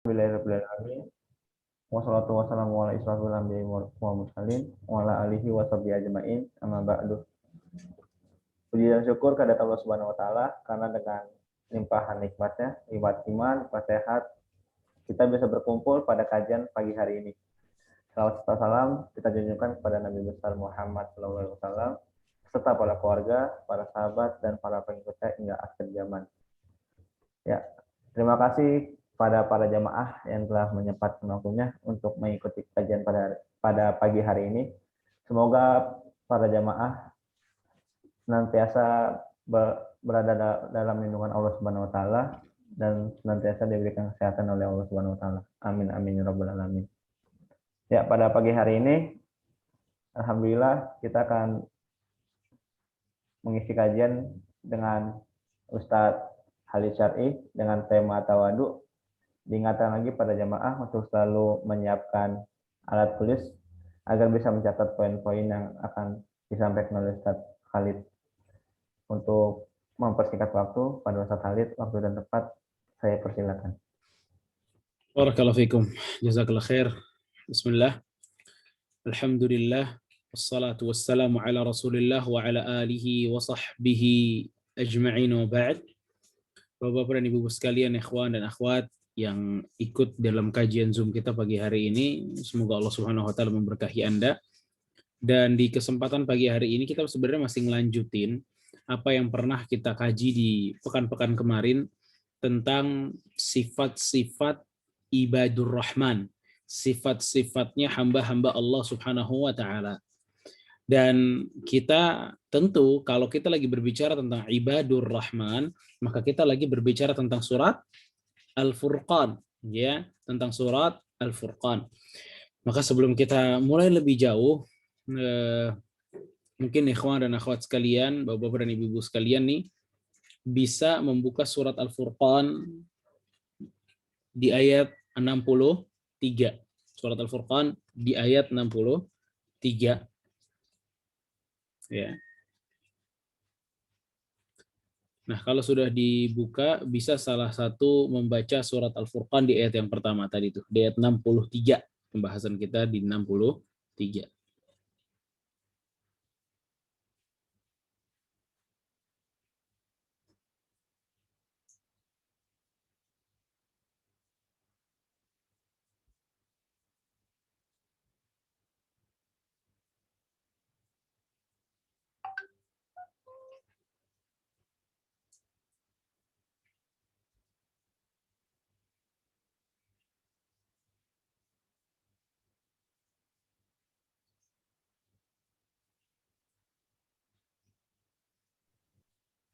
Bismillahirrahmanirrahim. Wassalatu wassalamu ala israfil anbiya'i wal mursalin wa ala alihi wa sahbihi ajma'in. Amma ba'du. Puji dan syukur kepada Allah Subhanahu wa taala karena dengan limpahan nikmatnya, nikmat iman, nikmat sehat, kita bisa berkumpul pada kajian pagi hari ini. Salawat serta salam kita junjungkan kepada Nabi besar Muhammad SAW serta para keluarga, para sahabat dan para pengikutnya hingga akhir zaman. Ya, terima kasih para jamaah yang telah menyempatkan waktunya untuk mengikuti kajian pada pagi hari ini. Semoga para jamaah senantiasa berada dalam lindungan Allah Subhanahu wa taala dan senantiasa diberikan kesehatan oleh Allah Subhanahu wa taala. Amin amin ya rabbal alamin. Ya, pada pagi hari ini alhamdulillah kita akan mengisi kajian dengan Ustadz Halid Syar'i dengan tema tawadu. Diingatkan lagi pada jamaah untuk selalu menyiapkan alat tulis agar bisa mencatat poin-poin yang akan disampaikan oleh Ustadz Khalid. Untuk mempersingkat waktu pada Ustadz Khalid, waktu dan tempat saya persilakan. Barakallahu fikum. Jazakallah khair. Bismillah. Alhamdulillah. Wassalatu wassalamu ala Rasulillah wa ala alihi wa sahbihi ajma'in wa ba'd. Bapak-bapak dan ibu-ibu sekalian, ikhwan dan akhwat yang ikut dalam kajian Zoom kita pagi hari ini, semoga Allah Subhanahu wa taala memberkahi Anda. Dan di kesempatan pagi hari ini kita sebenarnya masih ngelanjutin apa yang pernah kita kaji di pekan-pekan kemarin tentang sifat-sifat ibadur rahman, sifat-sifatnya hamba-hamba Allah Subhanahu wa taala. Dan kita tentu kalau kita lagi berbicara tentang ibadur rahman, maka kita lagi berbicara tentang surat Al-Furqan, ya, tentang surat Al-Furqan. Maka sebelum kita mulai lebih jauh, mungkin ikhwan dan akhwat sekalian, bapak-bapak dan ibu-ibu sekalian nih, bisa membuka surat Al-Furqan di ayat 63. Surat Al-Furqan di ayat 63. Ya. Nah, kalau sudah dibuka, bisa salah satu membaca surat Al-Furqan di ayat yang pertama tadi tuh, di ayat 63. Pembahasan kita di 63.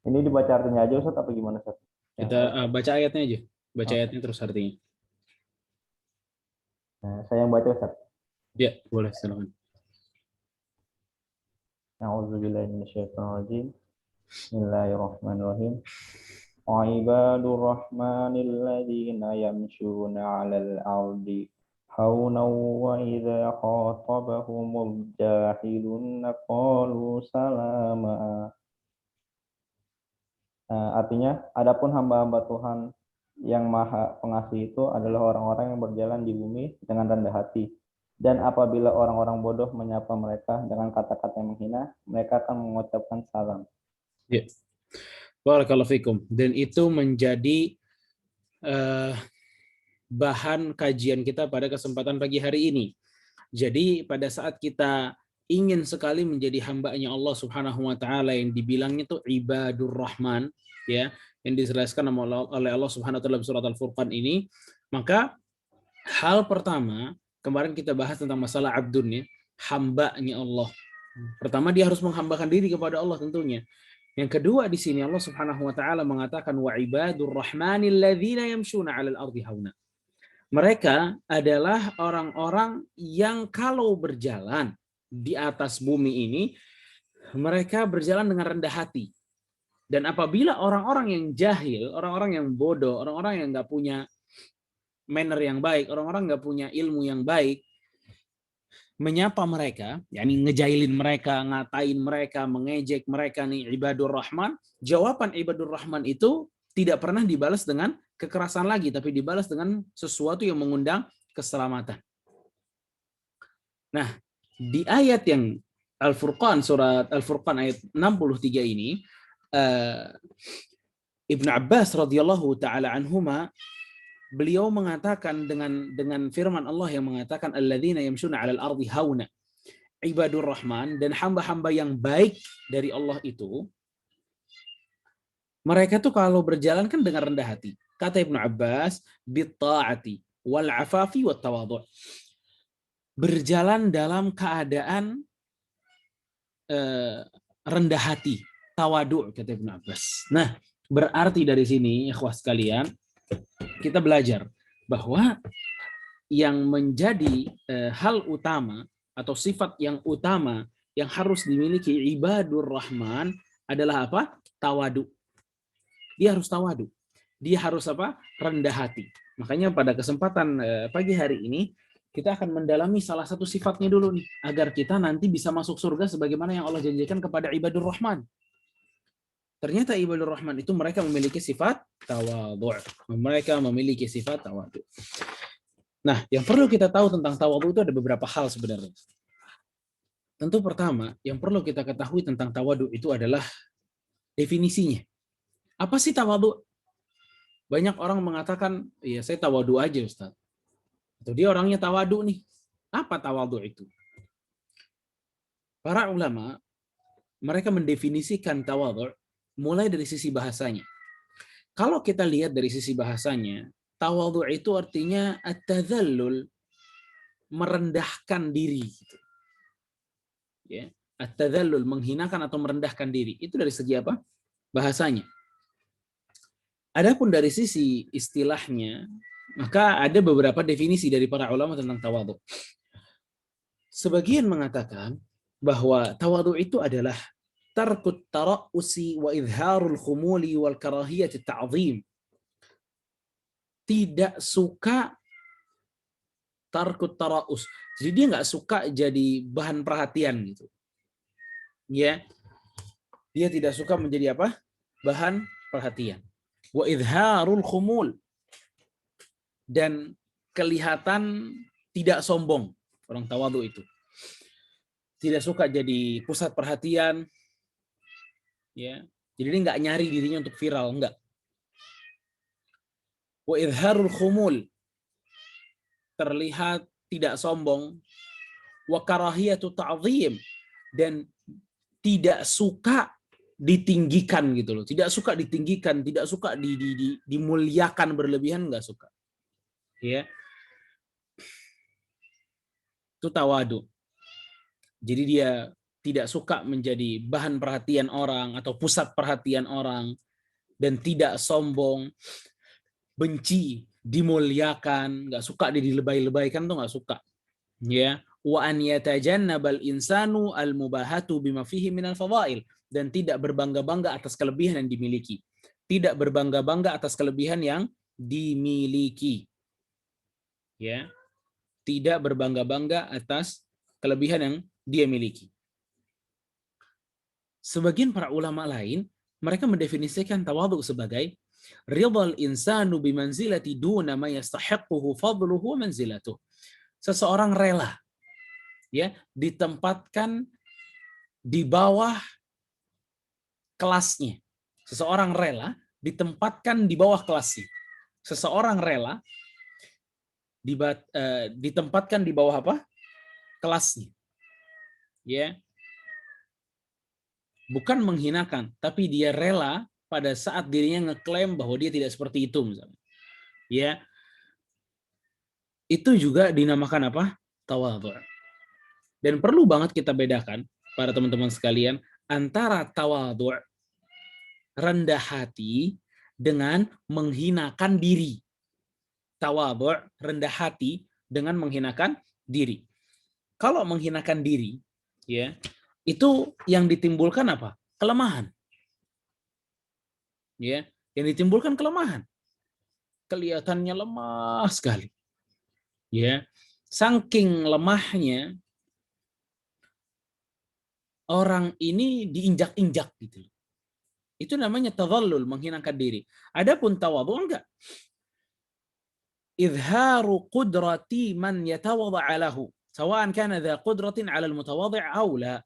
Ini dibaca artinya aja Ustaz apa gimana Ustaz? Kita baca ayatnya aja. Baca ayatnya terus artinya. Nah, saya yang baca Ustaz. Ya, boleh, silakan. A'udzubillahi minasyaitonir rajim. Bismillahirrahmanirrahim. Ibadur rahmanil ladzina yamshuna 'alal ardi haunan wa idza khatabahumul jahilun qalu salama. Artinya, adapun hamba-hamba Tuhan yang Maha Pengasih itu adalah orang-orang yang berjalan di bumi dengan rendah hati. Dan apabila orang-orang bodoh menyapa mereka dengan kata-kata yang menghina, mereka akan mengucapkan salam. Ya. Barakallahu fikum. Dan itu menjadi bahan kajian kita pada kesempatan pagi hari ini. Jadi pada saat kita ingin sekali menjadi hamba-Nya Allah Subhanahu wa taala yang dibilangnya itu ibadur rahman, ya, yang dijelaskan oleh Allah Subhanahu wa taala dalam surat Al-Furqan ini, maka hal pertama kemarin kita bahas tentang masalah abdun, ya, hamba-Nya Allah. Pertama dia harus menghambakan diri kepada Allah tentunya. Yang kedua di sini Allah Subhanahu wa taala mengatakan wa ibadur rahmanil ladzina yamshuna 'alal ardi hauna. Mereka adalah orang-orang yang kalau berjalan di atas bumi ini, mereka berjalan dengan rendah hati. Dan apabila orang-orang yang jahil, orang-orang yang bodoh, orang-orang yang nggak punya manner yang baik, orang-orang nggak punya ilmu yang baik, menyapa mereka, yakni ngejailin mereka, ngatain mereka, mengejek mereka nih ibadur rahman, jawaban ibadur rahman itu tidak pernah dibalas dengan kekerasan lagi, tapi dibalas dengan sesuatu yang mengundang keselamatan. Nah, di ayat yang Al-Furqan, surat Al-Furqan ayat 63 ini, Ibnu Abbas radhiyallahu taala anhuma, beliau mengatakan dengan firman Allah yang mengatakan alladzina yamshuna 'alal ardi hauna, ibadur rahman, dan hamba-hamba yang baik dari Allah itu, mereka tuh kalau berjalan kan dengan rendah hati. Kata Ibnu Abbas, bitta'ati wal afafi wat tawadhu'. Berjalan dalam keadaan rendah hati, tawadu, kata Ibnu Abbas. Nah, berarti dari sini, ikhwah sekalian, kita belajar bahwa yang menjadi hal utama atau sifat yang utama yang harus dimiliki ibadur rahman adalah apa? Tawadu. Dia harus tawadu. Dia harus apa? Rendah hati. Makanya pada kesempatan pagi hari ini kita akan mendalami salah satu sifatnya dulu nih, agar kita nanti bisa masuk surga sebagaimana yang Allah janjikan kepada ibadur rahman. Ternyata ibadur rahman itu mereka memiliki sifat tawadhu. Mereka memiliki sifat tawadhu. Nah, yang perlu kita tahu tentang tawadhu itu ada beberapa hal sebenarnya. Tentu pertama, yang perlu kita ketahui tentang tawadhu itu adalah definisinya. Apa sih tawadhu? Banyak orang mengatakan, ya saya tawadhu aja Ustaz. Atau dia orangnya tawadhu nih. Apa tawadhu itu? Para ulama, mereka mendefinisikan tawadhu mulai dari sisi bahasanya. Kalau kita lihat dari sisi bahasanya, tawadhu itu artinya at-tadhallul, merendahkan diri. Ya, at-tadhallul, menghinakan atau merendahkan diri. Itu dari segi apa? Bahasanya. Adapun dari sisi istilahnya, maka ada beberapa definisi dari para ulama tentang tawadhu. Sebagian mengatakan bahwa tawadhu itu adalah tarkut tara'usi wa idharul khumuli wal karahiyati ta'zim. Tidak suka tarkut tara'us. Jadi dia nggak suka jadi bahan perhatian gitu. Ya. Dia tidak suka menjadi apa? Bahan perhatian. Wa idharul khumul, dan kelihatan tidak sombong. Orang tawadhu itu tidak suka jadi pusat perhatian, ya. Jadi dia nggak nyari dirinya untuk viral, enggak. Wa idharul khumul, terlihat tidak sombong. Wa karahiyatu ta'zim, dan tidak suka ditinggikan gitu loh. Tidak suka ditinggikan, tidak suka dimuliakan berlebihan, enggak suka. Ya. Itu tawadhu. Jadi dia tidak suka menjadi bahan perhatian orang atau pusat perhatian orang, dan tidak sombong, benci dimuliakan, nggak suka dilebay-lebaykan, tuh nggak suka. Ya, wa an yatajannabal insanu al mubahatu bima fihi minal fadail, dan tidak berbangga-bangga atas kelebihan yang dimiliki. Tidak berbangga-bangga atas kelebihan yang dimiliki. Ya. Tidak berbangga-bangga atas kelebihan yang dia miliki. Sebagian para ulama lain, mereka mendefinisikan tawadhu sebagai ridhal insanu bimanzilati duna ma yastahiquhu fadluhu wa manzilatuh. Seseorang rela, ya, ditempatkan di bawah kelasnya. Seseorang rela ditempatkan di bawah kelasnya. Seseorang rela ditempatkan di bawah apa? Kelasnya. Ya. Bukan menghinakan, tapi dia rela pada saat dirinya ngeklaim bahwa dia tidak seperti itu misalnya. Ya. Itu juga dinamakan apa? Tawadhu. Dan perlu banget kita bedakan para teman-teman sekalian antara tawadhu, rendah hati, dengan menghinakan diri. Tawadhu, rendah hati, dengan menghinakan diri. Kalau menghinakan diri, ya, itu yang ditimbulkan apa? Kelemahan. Ya, yang ditimbulkan kelemahan. Kelihatannya lemah sekali. Ya, saking lemahnya orang ini diinjak-injak gitu. Itu namanya tadhallul, menghinakan diri. Adapun tawadhu enggak. Izharu qudrati man yatawadha'a lahu, sawa'an kana dha qudratin 'ala al-mutawadhi' aw la.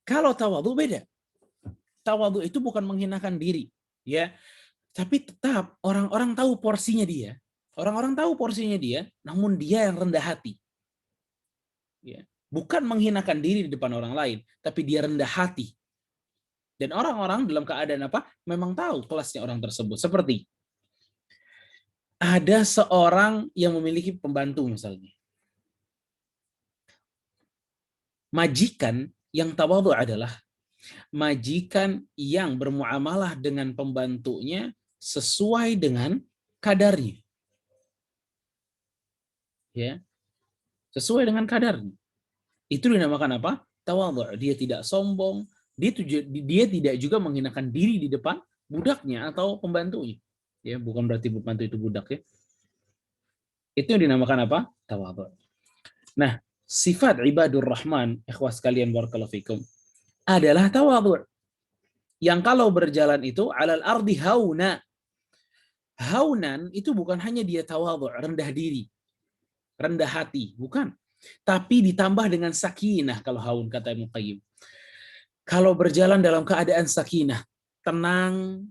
Kalau tawadhu beda. Tawadhu itu bukan menghinakan diri, ya. Tapi tetap orang-orang tahu porsinya dia. Orang-orang tahu porsinya dia, namun dia yang rendah hati. Ya. Bukan menghinakan diri di depan orang lain, tapi dia rendah hati. Dan orang-orang dalam keadaan apa? Memang tahu kelasnya orang tersebut. Seperti ada seorang yang memiliki pembantu misalnya. Majikan yang tawadhu adalah majikan yang bermuamalah dengan pembantunya sesuai dengan kadarnya. Ya. Sesuai dengan kadarnya. Itu dinamakan apa? Tawadhu. Dia tidak sombong, dia tidak juga menghinakan diri di depan budaknya atau pembantunya. Ya, bukan berarti pembantu itu budak ya. Itu yang dinamakan apa? Tawadhu. Nah, sifat ibadur rahman, ikhwas sekalian barakallahu fikum, adalah tawadhu. Yang kalau berjalan itu alal ardi hauna. Haunan itu bukan hanya dia tawadhu, rendah diri, rendah hati, bukan. Tapi ditambah dengan sakinah kalau haun kata Ibnu Qayyim. Kalau berjalan dalam keadaan sakinah, tenang,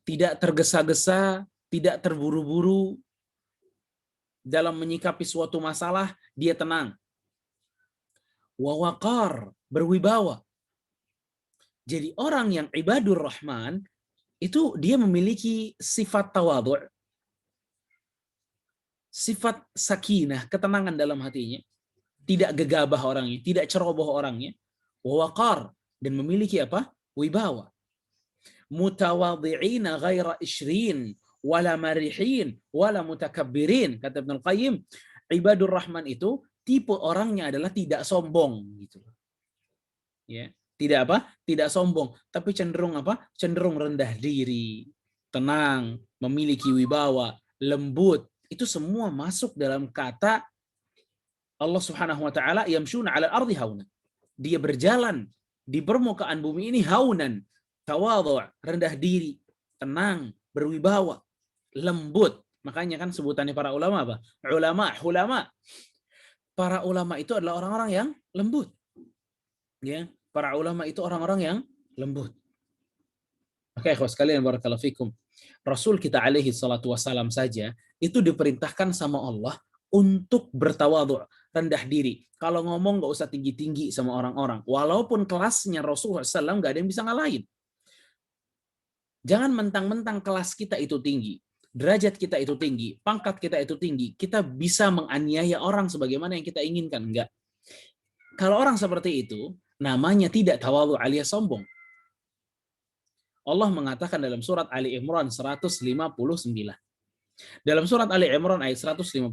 tidak tergesa-gesa, tidak terburu-buru dalam menyikapi suatu masalah, dia tenang. Wawaqar, berwibawa. Jadi orang yang ibadur rahman itu dia memiliki sifat tawadhu', sifat sakinah, ketenangan dalam hatinya, tidak gegabah orangnya, tidak ceroboh orangnya, wawaqar, dan memiliki apa? Wibawa. Mutawadhi'ina ghaira ishrin wala marihin wala mutakabbirin, kata Ibnu Qayyim. Ibadur rahman itu tipe orangnya adalah tidak sombong gitu. Ya, tidak apa? Tidak sombong, tapi cenderung apa? Cenderung rendah diri, tenang, memiliki wibawa, lembut. Itu semua masuk dalam kata Allah Subhanahu wa taala, yamshuna 'alal ardi hauna. Dia berjalan di permukaan bumi ini haunan, tawadhu', rendah diri, tenang, berwibawa, lembut. Makanya kan sebutannya para ulama apa? Hulama. Para ulama itu adalah orang-orang yang lembut. Ya, para ulama itu orang-orang yang lembut. Oke, ikhwas sekalian barakallahu fikum. Rasul kita alaihi salatu wassalam saja itu diperintahkan sama Allah untuk bertawadhu', rendah diri. Kalau ngomong nggak usah tinggi-tinggi sama orang-orang. Walaupun kelasnya Rasulullah SAW nggak ada yang bisa ngalahin. Jangan mentang-mentang kelas kita itu tinggi, derajat kita itu tinggi, pangkat kita itu tinggi, kita bisa menganiaya orang sebagaimana yang kita inginkan. Enggak. Kalau orang seperti itu, namanya tidak tawadhu alias sombong. Allah mengatakan dalam surat Ali Imran 159. Dalam surat Ali Imran ayat 159,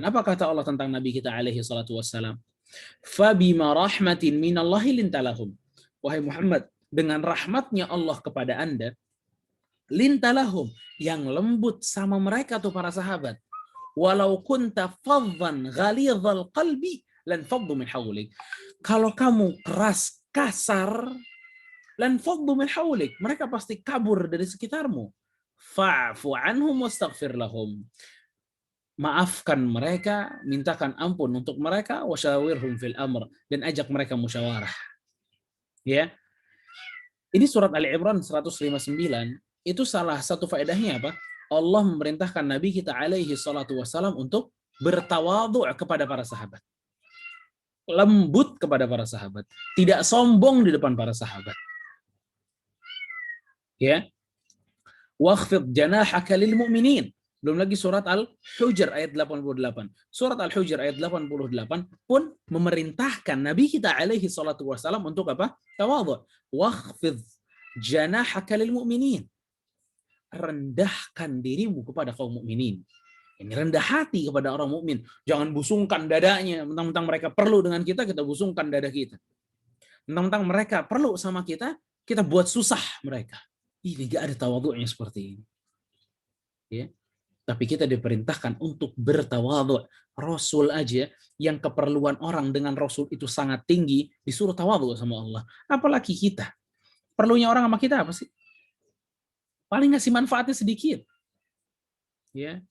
apa kata Allah tentang Nabi kita alaihi salatu wassalam? Fabima rahmatin minallahi lintalahum. Wahai Muhammad, dengan rahmatnya Allah kepada Anda, lintalahum, yang lembut sama mereka tuh para sahabat. Walau kunta fadhan ghalidhal qalbi lan faddu min hawlik. Kalau kamu keras, kasar, lan faddu min hawlik, mereka pasti kabur dari sekitarmu. Fa'fu anhum wastaghfir lahum. Maafkan mereka, mintakan ampun untuk mereka, wasyawirhum fil amr, dan ajak mereka musyawarah. Ya. Ini surat Ali Imran 159, itu salah satu faedahnya apa? Allah memerintahkan Nabi kita alaihi salatu wassalam untuk bertawadhu' kepada para sahabat. Lembut kepada para sahabat, tidak sombong di depan para sahabat. Ya. Wakhfid janahaka lil mu'minin. Belum lagi surat Al-Hujr ayat 88. Surat Al-Hujr ayat 88 pun memerintahkan Nabi kita alaihi salatu wassalam untuk apa? Tawadhu'. Wakhfid janahaka lil mu'minin. Rendahkan dirimu kepada kaum mukminin. Ini rendah hati kepada orang mukmin. Jangan busungkan dadanya. Mentang-mentang mereka perlu dengan kita, kita busungkan dada kita. Mentang-mentang mereka perlu sama kita, kita buat susah mereka. Ini gak ada tawadhu'nya seperti ini. Ya. Tapi kita diperintahkan untuk bertawadhu'. Rasul aja yang keperluan orang dengan Rasul itu sangat tinggi, disuruh tawadhu' sama Allah. Apalagi kita Perlunya orang sama kita apa sih? Paling ngasih manfaatnya sedikit. Ya,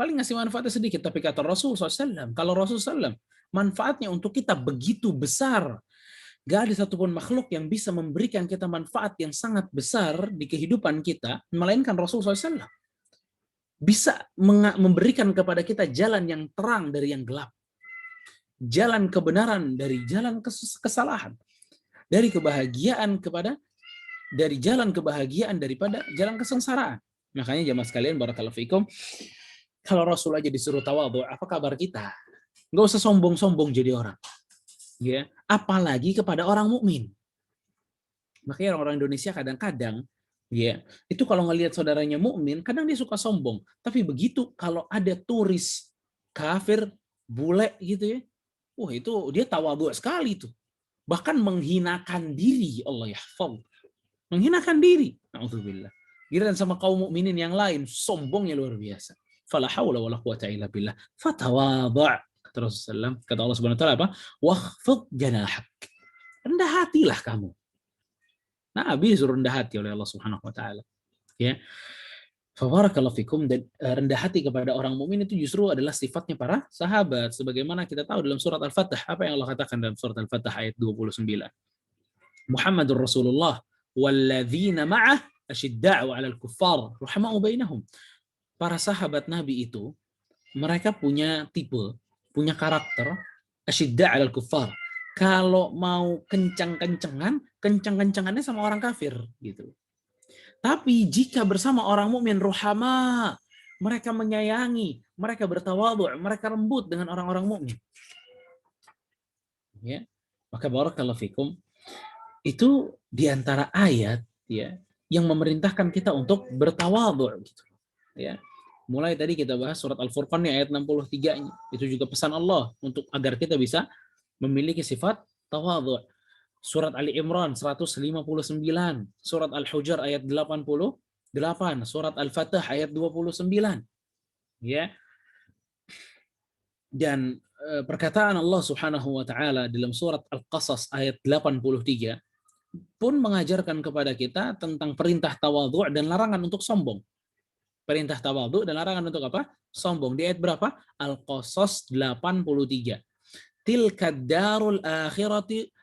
paling ngasih manfaatnya sedikit. Tapi kata Rasul SAW, kalau Rasul SAW, manfaatnya untuk kita begitu besar. Gak ada satupun makhluk yang bisa memberikan kita manfaat yang sangat besar di kehidupan kita, melainkan Rasul SAW. Bisa memberikan kepada kita jalan yang terang dari yang gelap. Jalan kebenaran dari jalan kesalahan. Dari kebahagiaan dari jalan kebahagiaan daripada jalan kesengsaraan. Makanya jamaah sekalian, barakallahu fikum, kalau Rasul aja disuruh tawadhu, apa kabar kita? Nggak usah sombong-sombong jadi orang. Ya, apalagi kepada orang mukmin. Makanya orang-orang Indonesia kadang-kadang ya, itu kalau ngelihat saudaranya mukmin, kadang dia suka sombong. Tapi begitu kalau ada turis kafir, bule gitu ya, wah itu dia tawadhu sekali tuh. Bahkan menghinakan diri, Allah yahfaz. Menghinakan diri. Nauzubillah. Giliran sama kaum mukminin yang lain, sombongnya luar biasa. Fala haula wala quwata illa billah. Fatawadha. Kata Rasulullah, kata Allah Subhanahu wa taala apa? Wakhfid janahak. Rendah hatilah kamu. Nabi disuruh rendah hati oleh Allah Subhanahu wa taala. Ya. Fabarakallahu fikum, dan rendah hati kepada orang mukmin itu justru adalah sifatnya para sahabat, sebagaimana kita tahu dalam surat Al-Fatah, apa yang Allah katakan dalam surat Al-Fatah ayat 29. Muhammadur Rasulullah walladzina ma'ah asyidda'u 'alal kuffar ruhama'u bainahum. Para sahabat Nabi itu mereka punya tipe, punya karakter asyidda' 'alal kuffar. Kalau mau kencang-kencangan, kencang-kencangannya sama orang kafir gitu. Tapi jika bersama orang mukmin ruhama, mereka menyayangi, mereka bertawadhu', mereka lembut dengan orang-orang mukmin. Ya. Maka barakallahu fikum, itu diantara ayat ya yang memerintahkan kita untuk bertawadhu' gitu. Ya. Mulai tadi kita bahas surat Al-Furqan ayat 63-nya. Itu juga pesan Allah untuk agar kita bisa memiliki sifat tawadhu'. Surat Ali Imran 159, surat Al-Hujar ayat 88, surat Al-Fatah ayat 29. Ya. Dan perkataan Allah Subhanahu wa taala dalam surat Al-Qasas ayat 83 pun mengajarkan kepada kita tentang perintah tawadhu' dan larangan untuk sombong. Perintah tawadhu' dan larangan untuk apa? Sombong. Di ayat berapa? Al-Qasas 83. Tilka darul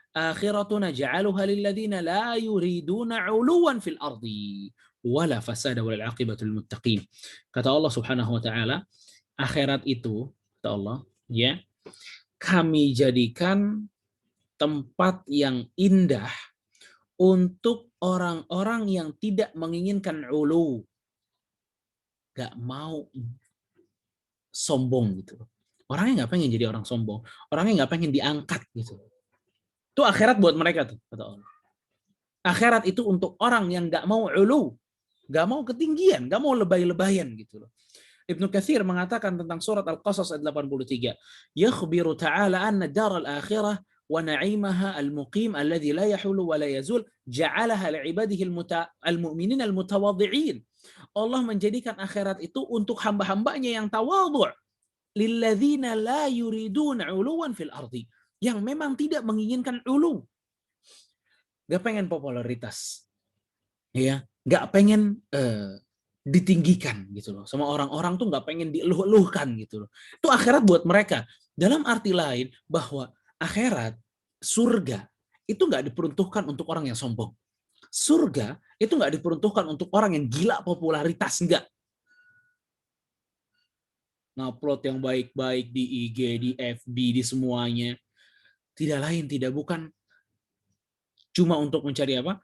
akhiratuna ja'aluha lilladzina la yuriduna 'uluwan fil ardi wala fasada wal 'aqibatul muttaqin. Kata Allah Subhanahu wa taala, akhirat itu, kata Allah, ya, kami jadikan tempat yang indah untuk orang-orang yang tidak menginginkan 'ulu, gak mau sombong gitu. Orangnya nggak pengen jadi orang sombong, orangnya nggak pengen diangkat gitu. Itu akhirat buat mereka tuh, kata Allah. Akhirat itu untuk orang yang nggak mau ulu, nggak mau ketinggian, nggak mau lebay-lebayan gitu loh. Ibnu Katsir mengatakan tentang surat Al-Qasas ayat 83, yakhbiru ta'ala anna daral akhirah wa na'imaha al-muqim alladhi la yahulu wa la yazul ja'alaha li'ibadihi al-mu'minin al-mutawadhi'in. Allah menjadikan akhirat itu untuk hamba-hambanya yang tawadhu', lilladzina la yuriduna 'uluwan fil ardi, yang memang tidak menginginkan ulu. Gak pengen popularitas. Ya, gak pengen ditinggikan gitu loh. Sama orang-orang tuh gak pengen dieluh-eluhkan gitu loh. Itu akhirat buat mereka. Dalam arti lain bahwa akhirat, surga, itu gak diperuntukkan untuk orang yang sombong. Surga itu gak diperuntukkan untuk orang yang gila popularitas, enggak. Ngupload yang baik-baik di IG, di FB, di semuanya. Tidak lain, tidak bukan cuma untuk mencari apa?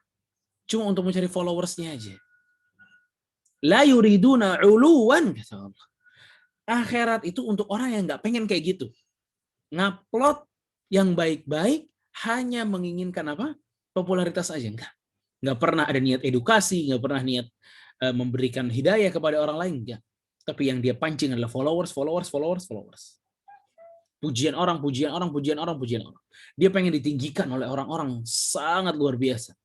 Cuma untuk mencari followersnya aja. La yuriduna uluwan, kata Allah. Akhirat itu untuk orang yang nggak pengen kayak gitu. Ngupload yang baik-baik hanya menginginkan apa? Popularitas aja, enggak. Nggak pernah ada niat edukasi, nggak pernah niat memberikan hidayah kepada orang lain, enggak. Tapi yang dia pancing adalah followers. Pujian orang. Dia pengen ditinggikan oleh orang-orang sangat luar biasa.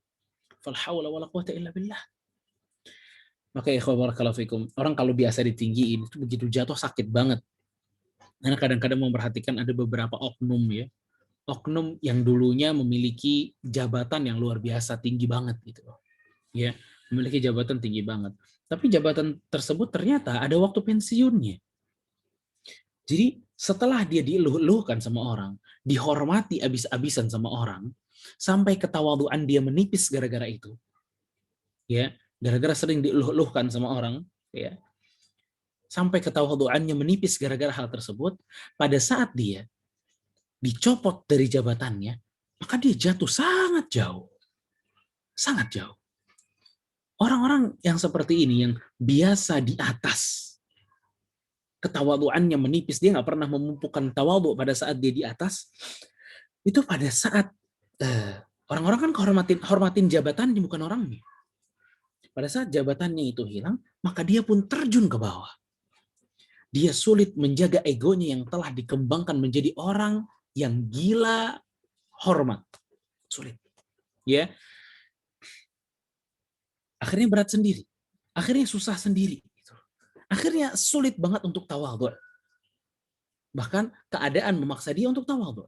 Fal haula wala quwata illa billah. Maka ikhwan barakallahu fikum, orang kalau biasa ditinggiin itu begitu jatuh sakit banget. Karena kadang-kadang memperhatikan ada beberapa oknum ya. oknum yang dulunya memiliki jabatan yang luar biasa tinggi banget gitu loh. Ya, memiliki jabatan tinggi banget. Tapi jabatan tersebut ternyata ada waktu pensiunnya. Jadi setelah dia dieluh-eluhkan sama orang, dihormati abis-abisan sama orang, sampai ketawaduan dia menipis gara-gara itu. Ya, gara-gara sering dieluh-eluhkan sama orang, ya. Sampai ketawaduannya menipis gara-gara hal tersebut, pada saat dia dicopot dari jabatannya, maka dia jatuh sangat jauh. Sangat jauh. Orang-orang yang seperti ini, yang biasa di atas, ketawaduannya menipis, dia nggak pernah memupukkan tawadu pada saat dia di atas, itu pada saat orang-orang kan hormatin jabatan bukan orangnya. Pada saat jabatannya itu hilang, maka dia pun terjun ke bawah. Dia sulit menjaga egonya yang telah dikembangkan menjadi orang yang gila hormat. Sulit. Ya. Akhirnya berat sendiri. Akhirnya susah sendiri. Akhirnya sulit banget untuk tawadhu. Bahkan keadaan memaksa dia untuk tawadhu.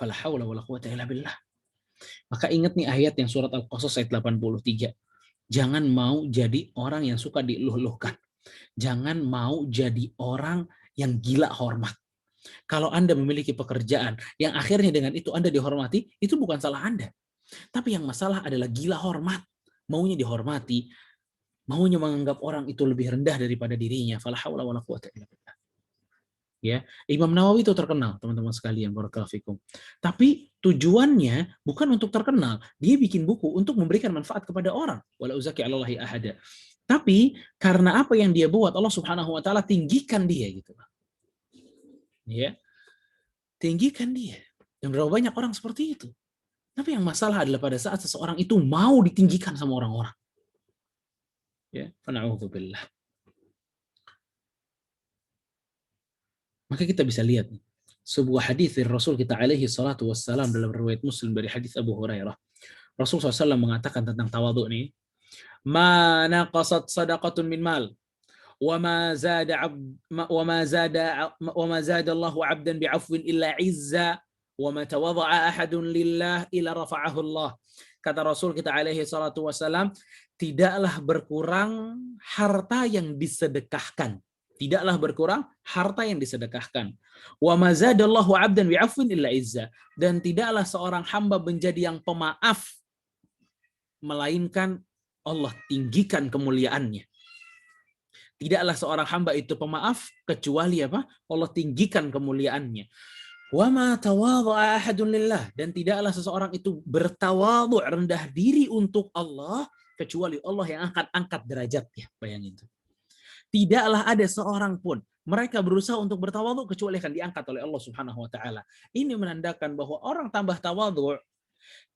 Fala haula wala quwwata illa billah. Maka ingat nih ayat yang surat Al-Qasas ayat 83. Jangan mau jadi orang yang suka dieluh-eluhkan. Jangan mau jadi orang yang gila hormat. Kalau Anda memiliki pekerjaan yang akhirnya dengan itu Anda dihormati, itu bukan salah Anda. Tapi yang masalah adalah gila hormat. Maunya dihormati, maunya menganggap orang itu lebih rendah daripada dirinya. Fala haula wala quwwata illa billah. Ya, Imam Nawawi itu terkenal, teman-teman sekalian, barakallahu fikum. Tapi tujuannya bukan untuk terkenal. Dia bikin buku untuk memberikan manfaat kepada orang. Wala uzaki 'alallahi ahada. Tapi karena apa yang dia buat, Allah Subhanahu wa taala tinggikan dia gitu. Ya. Tinggikan dia. Dan berapa banyak orang seperti itu. Tapi yang masalah adalah pada saat seseorang itu mau ditinggikan sama orang-orang. Ya, na'udzubillah. Maka kita bisa lihat nih, sebuah hadis dari Rasul kita alaihi salatu wassalam dalam riwayat Muslim dari hadis Abu Hurairah. Rasul SAW mengatakan tentang tawadhu nih, "Ma naqasat sadaqatun min mal, wa ma zada Allahu 'abdan bi'afwin illa 'izza, wa ma tawadha'a ahadun lillah illa rafa'ahu Allah." Kata Rasul kita alaihi salatu wassalam, tidaklah berkurang harta yang disedekahkan. Tidaklah berkurang harta yang disedekahkan. Wa mazadallahu 'abdan bi'afwin illa izza. Dan tidaklah seorang hamba menjadi yang pemaaf melainkan Allah tinggikan kemuliaannya. Tidaklah seorang hamba itu pemaaf kecuali apa? Allah tinggikan kemuliaannya. Wa ma tawadha'a ahadun lillah, dan tidaklah seseorang itu bertawadhu, rendah diri untuk Allah kecuali Allah yang angkat derajatnya. Bayangin itu. Tidaklah ada seorang pun mereka berusaha untuk bertawadhu kecuali akan diangkat oleh Allah Subhanahu wa taala. Ini menandakan bahwa orang tambah tawadhu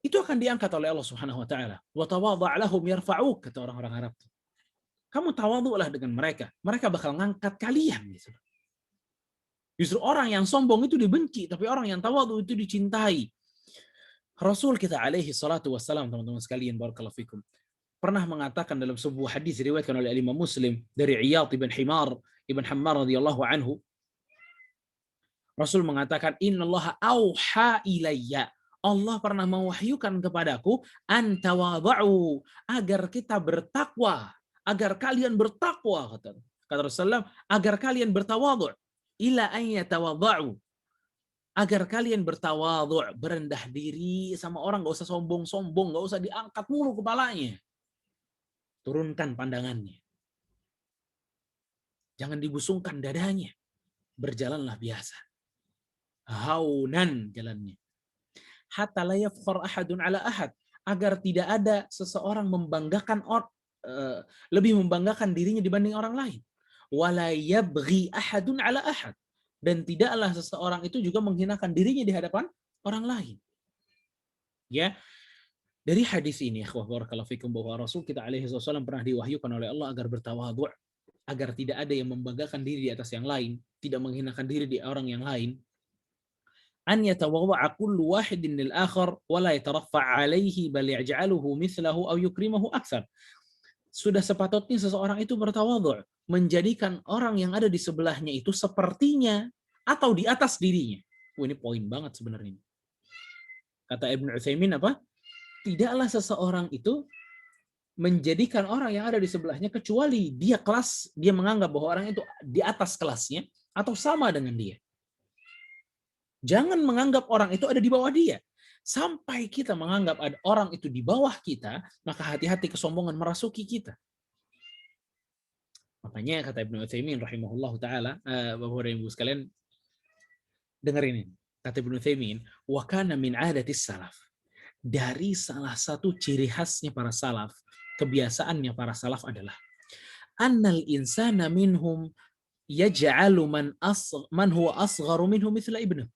itu akan diangkat oleh Allah Subhanahu wa taala. Wa tawadha' lahum yarfa'uk, kata orang-orang Arab. Kamu tawadhu'lah dengan mereka, mereka bakal ngangkat kalian gitu. Justru orang yang sombong itu dibenci, tapi orang yang tawadhu itu dicintai. Rasul kita alaihi salatu wassalam, teman-teman sekalian, barakallahu fikum, pernah mengatakan dalam sebuah hadis diriwayatkan oleh Imam Muslim dari Iyad ibn Hammar radhiyallahu anhu, Rasul mengatakan, "Innallaha auha ilayya." Allah pernah mewahyukan kepadaku, "An tawadhu," agar kita bertakwa, agar kalian bertakwa, kata Rasulullah, agar kalian bertawadhu, ila an yatawadhu, agar kalian bertawadhu, berendah diri sama orang, enggak usah sombong-sombong, enggak usah diangkat mulu kepalanya. Turunkan pandangannya. Jangan dibusungkan dadanya. Berjalanlah biasa. Haunan jalannya. Hatta la yafkhar ahadun ala ahad. Agar tidak ada seseorang lebih membanggakan dirinya dibanding orang lain. Wala yabghi ahadun ala ahad. Dan tidaklah seseorang itu juga menghinakan dirinya di hadapan orang lain. Ya. Dari hadis ini, akhwah barakallahu fikum, bahwa Rasul kita alaihi wasallam pernah diwahyukan oleh Allah agar bertawadhu, agar tidak ada yang membanggakan diri di atas yang lain, tidak menghinakan diri di orang yang lain. An yatawadha'a kullu wahidin lil akhar wa la yataraffa' 'alaihi bal yaj'aluhu mithlahu aw yukrimahu aktsar. Sudah sepatutnya seseorang itu bertawadhu, menjadikan orang yang ada di sebelahnya itu sepertinya atau di atas dirinya. Ini poin banget sebenarnya. Kata Ibnu Utsaimin apa? Tidaklah seseorang itu menjadikan orang yang ada di sebelahnya kecuali dia menganggap bahwa orang itu di atas kelasnya atau sama dengan dia. Jangan menganggap orang itu ada di bawah dia. Sampai kita menganggap ada orang itu di bawah kita, maka hati-hati kesombongan merasuki kita. Makanya kata Ibnu Utsaimin rahimahullah taala, Bapak dan Ibu sekalian, dengerin ini. Kata Ibnu Utsaimin, wa kana min adatis salaf. Dari salah satu ciri khasnya para salaf, kebiasaannya para salaf adalah annal insana minhum yaj'alu man huwa asgharu minhu mithla ibnuh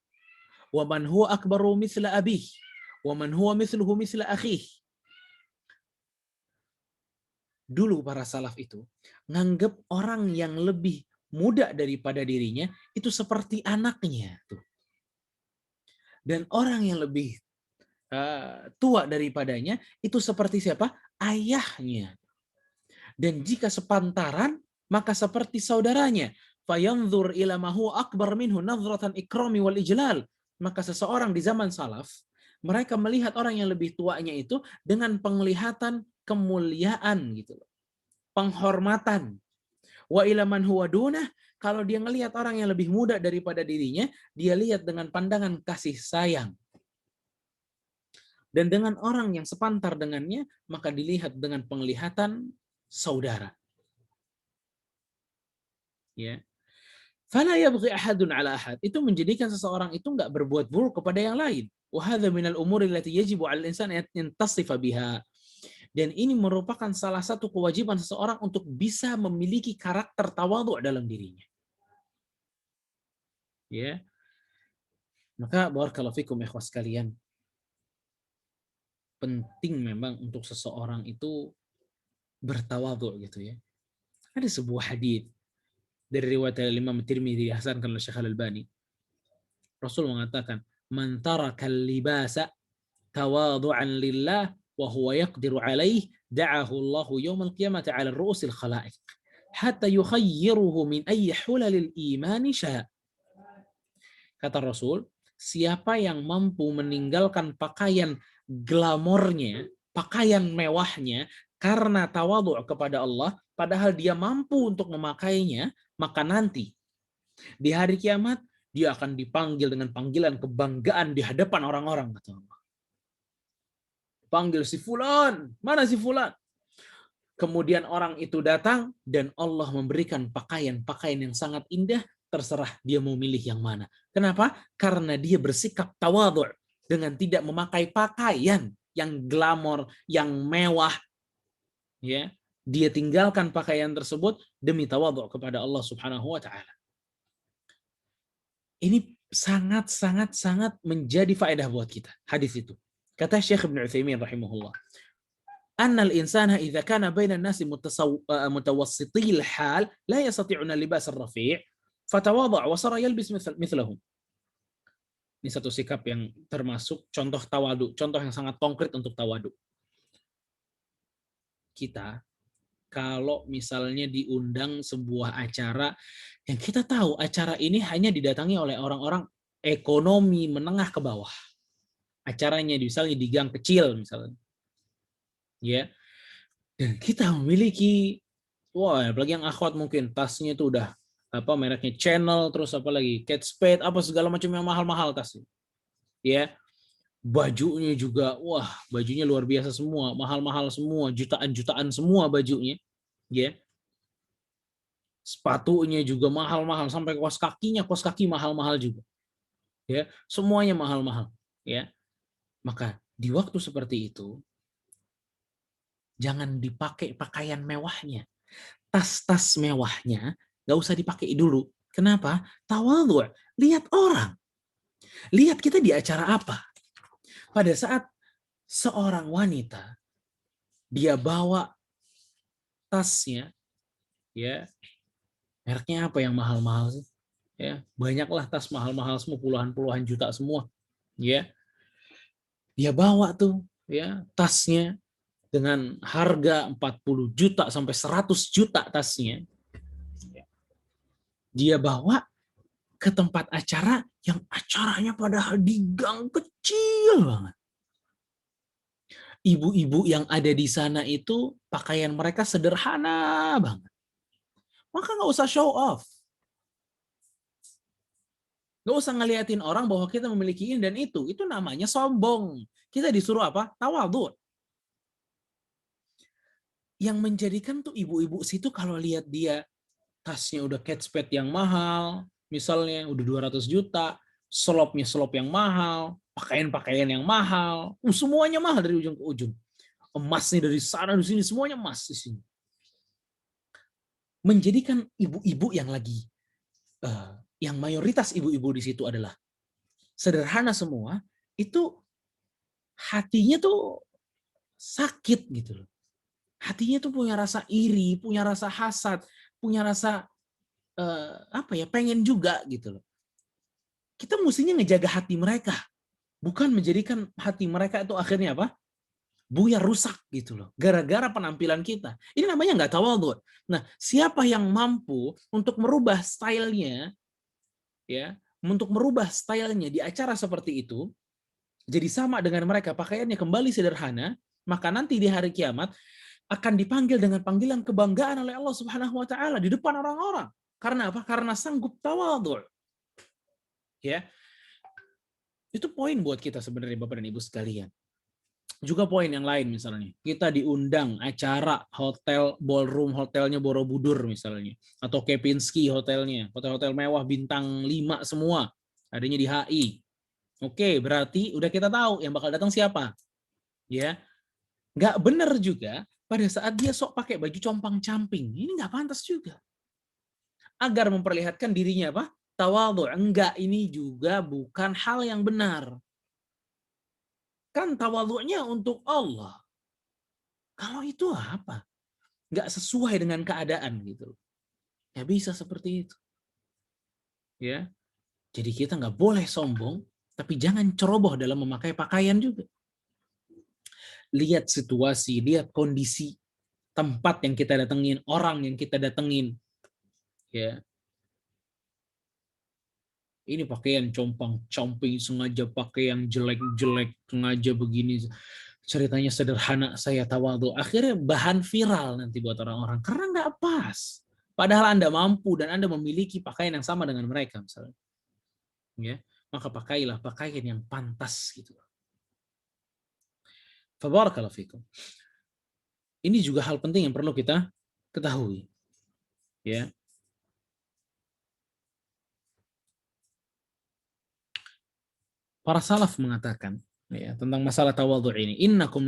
wa man huwa akbaru mithla abih wa man huwa mithluhu mithla akhih. Dulu para salaf itu nganggap orang yang lebih muda daripada dirinya itu seperti anaknya tuh. Dan orang yang lebih tua daripadanya itu seperti siapa? Ayahnya. Dan jika sepantaran maka seperti saudaranya. Fayanzur ila ma huwa akbar minhu nazratan ikrami wal ijlal. Maka seseorang di zaman salaf mereka melihat orang yang lebih tuanya itu dengan penglihatan kemuliaan gitu loh. Penghormatan. Wa ila man huwa dunah, kalau dia ngelihat orang yang lebih muda daripada dirinya, dia lihat dengan pandangan kasih sayang. Dan dengan orang yang sepantar dengannya, maka dilihat dengan penglihatan saudara. Ya. Fala yabghi ahadun ala ahad. Itu menjadikan seseorang itu enggak berbuat buruk kepada yang lain. Wa hadza minal umuri allati yajibu 'alal insani an yantasifa biha. Dan ini merupakan salah satu kewajiban seseorang untuk bisa memiliki karakter tawadhu dalam dirinya. Ya. Maka barakallahu fikum ikhwas sekalian. Penting memang untuk seseorang itu bertawadhu gitu ya. Ada sebuah hadis dari riwayat Imam Tirmidzi dihasankan oleh Syekh Al-Albani. Rasul mengatakan, "Man taraka al-libasa tawadhu'an lillah wa huwa yaqdiru 'alaihi, da'ahu Allah yaum al-qiyamati 'ala ru'usil khalaiq, hatta yukhayyiruhu min ayyi hulalil iman syaa." Kata Rasul, siapa yang mampu meninggalkan pakaian glamornya, pakaian mewahnya karena tawadhu kepada Allah, padahal dia mampu untuk memakainya, maka nanti di hari kiamat dia akan dipanggil dengan panggilan kebanggaan di hadapan orang-orang, kata Allah. Panggil si fulan, mana si fulan? Kemudian orang itu datang dan Allah memberikan pakaian-pakaian yang sangat indah, terserah dia mau milih yang mana. Kenapa? Karena dia bersikap tawadhu dengan tidak memakai pakaian yang glamor, yang mewah. Ya, dia tinggalkan pakaian tersebut demi tawadhu kepada Allah Subhanahu wa taala. Ini sangat menjadi faedah buat kita hadis itu. Kata Syekh Ibnu Utsaimin rahimahullah, "Annal insana idza kana bainan nasi mutawassitil hal la yastati'una libas ar-rafi', fatawadha' wa sara yalbis mithlahum." Ini satu sikap yang termasuk contoh tawadu, contoh yang sangat konkret untuk tawadu. Kita kalau misalnya diundang sebuah acara yang kita tahu acara ini hanya didatangi oleh orang-orang ekonomi menengah ke bawah. Acaranya misalnya di gang kecil misalnya. Ya. Dan kita memiliki apalagi yang akhwat mungkin tasnya itu udah mereknya Channel, terus apa lagi Kate Spade, apa segala macam yang mahal-mahal tasnya. Ya. Bajunya juga, bajunya luar biasa semua, mahal-mahal semua, jutaan-jutaan semua bajunya, ya. Sepatunya juga mahal-mahal, sampai kaos kaki mahal-mahal juga, ya. Semuanya mahal-mahal, ya. Maka di waktu seperti itu, jangan dipakai pakaian mewahnya, tas-tas mewahnya, nggak usah dipakai dulu. Kenapa? Tawadhu, lihat orang, lihat kita di acara apa. Pada saat seorang wanita dia bawa tasnya, ya mereknya apa yang mahal-mahal sih? Ya banyaklah tas mahal-mahal semua, puluhan juta semua, ya dia bawa tuh, ya tasnya dengan harga 40 juta sampai 100 juta tasnya, dia bawa ke tempat acara yang acaranya padahal di gang kecil banget. Ibu-ibu yang ada di sana itu pakaian mereka sederhana banget. Maka nggak usah show off. Nggak usah ngeliatin orang bahwa kita memiliki ini dan itu. Itu namanya sombong. Kita disuruh apa? Tawadhu. Yang menjadikan tuh ibu-ibu situ kalau lihat dia tasnya udah Kate Spade yang mahal, misalnya udah 200 juta, selopnya selop yang mahal, pakaian-pakaian yang mahal, semuanya mahal dari ujung ke ujung. Emasnya dari sana di sini semuanya emas di sini. Menjadikan ibu-ibu yang lagi yang mayoritas ibu-ibu di situ adalah sederhana semua, itu hatinya tuh sakit gitu loh. Hatinya tuh punya rasa iri, punya rasa hasad, punya rasa pengen juga gitu loh. Kita mestinya ngejaga hati mereka, bukan menjadikan hati mereka itu akhirnya apa? Buyar, rusak gitu loh. Gara-gara penampilan kita. Ini namanya nggak tawadhu. Nah, siapa yang mampu untuk merubah stylenya, ya, untuk merubah stylenya di acara seperti itu, jadi sama dengan mereka, pakaiannya kembali sederhana, maka nanti di hari kiamat akan dipanggil dengan panggilan kebanggaan oleh Allah Subhanahu wa taala di depan orang-orang. Karena apa? Karena sanggup tawadhu. Ya. Itu poin buat kita sebenarnya Bapak dan Ibu sekalian. Juga poin yang lain misalnya, kita diundang acara hotel ballroom, hotelnya Borobudur misalnya, atau Kempinski hotelnya, hotel-hotel mewah bintang 5 semua, adanya di HI. Oke, berarti udah kita tahu yang bakal datang siapa. Ya, nggak benar juga pada saat dia sok pakai baju compang-camping. Ini nggak pantas juga. Agar memperlihatkan dirinya apa? Tawadhu. Enggak, ini juga bukan hal yang benar. Kan tawadhu'nya untuk Allah. Kalau itu apa? Nggak sesuai dengan keadaan gitu. Ya bisa seperti itu. Ya. Jadi kita nggak boleh sombong, tapi jangan ceroboh dalam memakai pakaian juga. Lihat situasi, lihat kondisi tempat yang kita datengin, orang yang kita datengin. Ya. Ini pakaian compang-camping, sengaja pakai yang jelek-jelek, sengaja begini. Ceritanya sederhana, saya tawadhu. Akhirnya bahan viral nanti buat orang-orang. Karena nggak pas. Padahal Anda mampu dan Anda memiliki pakaian yang sama dengan mereka misalnya. Ya, maka pakailah pakaian yang pantas gitu. Fabarakallahu fikum. Ini juga hal penting yang perlu kita ketahui. Ya. Para salaf mengatakan ya, tentang masalah tawadhu ini, innakum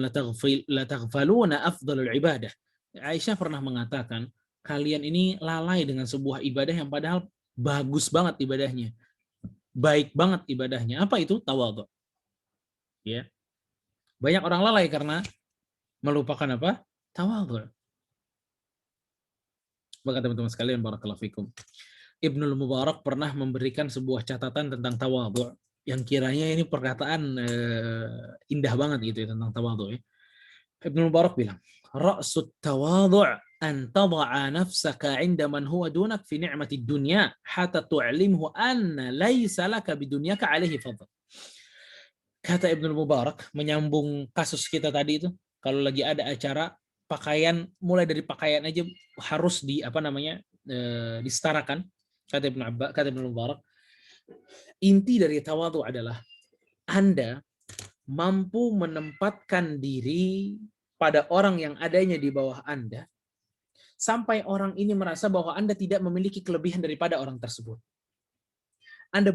lataghfaluna afdhalul ibadah. Aisyah pernah mengatakan, kalian ini lalai dengan sebuah ibadah yang padahal bagus banget ibadahnya. Baik banget ibadahnya. Apa itu? Tawadhu. Ya. Banyak orang lalai karena melupakan apa? Tawadhu. Maka teman-teman sekalian, barakallahu fikum. Ibnul Mubarak pernah memberikan sebuah catatan tentang tawadhu yang kiranya ini perkataan indah banget gitu ya tentang tawadhu ya. Ibnul Mubarak bilang, "Ra'sut tawadhu' an tad'a nafsaka 'inda man huwa dunak fi ni'mati dunya hatta tu'limhu anna laysa laka bidunyaka 'alaihi fadl." Kata Ibnul Mubarak menyambung kasus kita tadi itu, kalau lagi ada acara pakaian, mulai dari pakaian aja harus disetarakan. Kata Ibnu Mubarak, inti dari tawadhu adalah Anda mampu menempatkan diri pada orang yang adanya di bawah Anda sampai orang ini merasa bahwa Anda tidak memiliki kelebihan daripada orang tersebut. Anda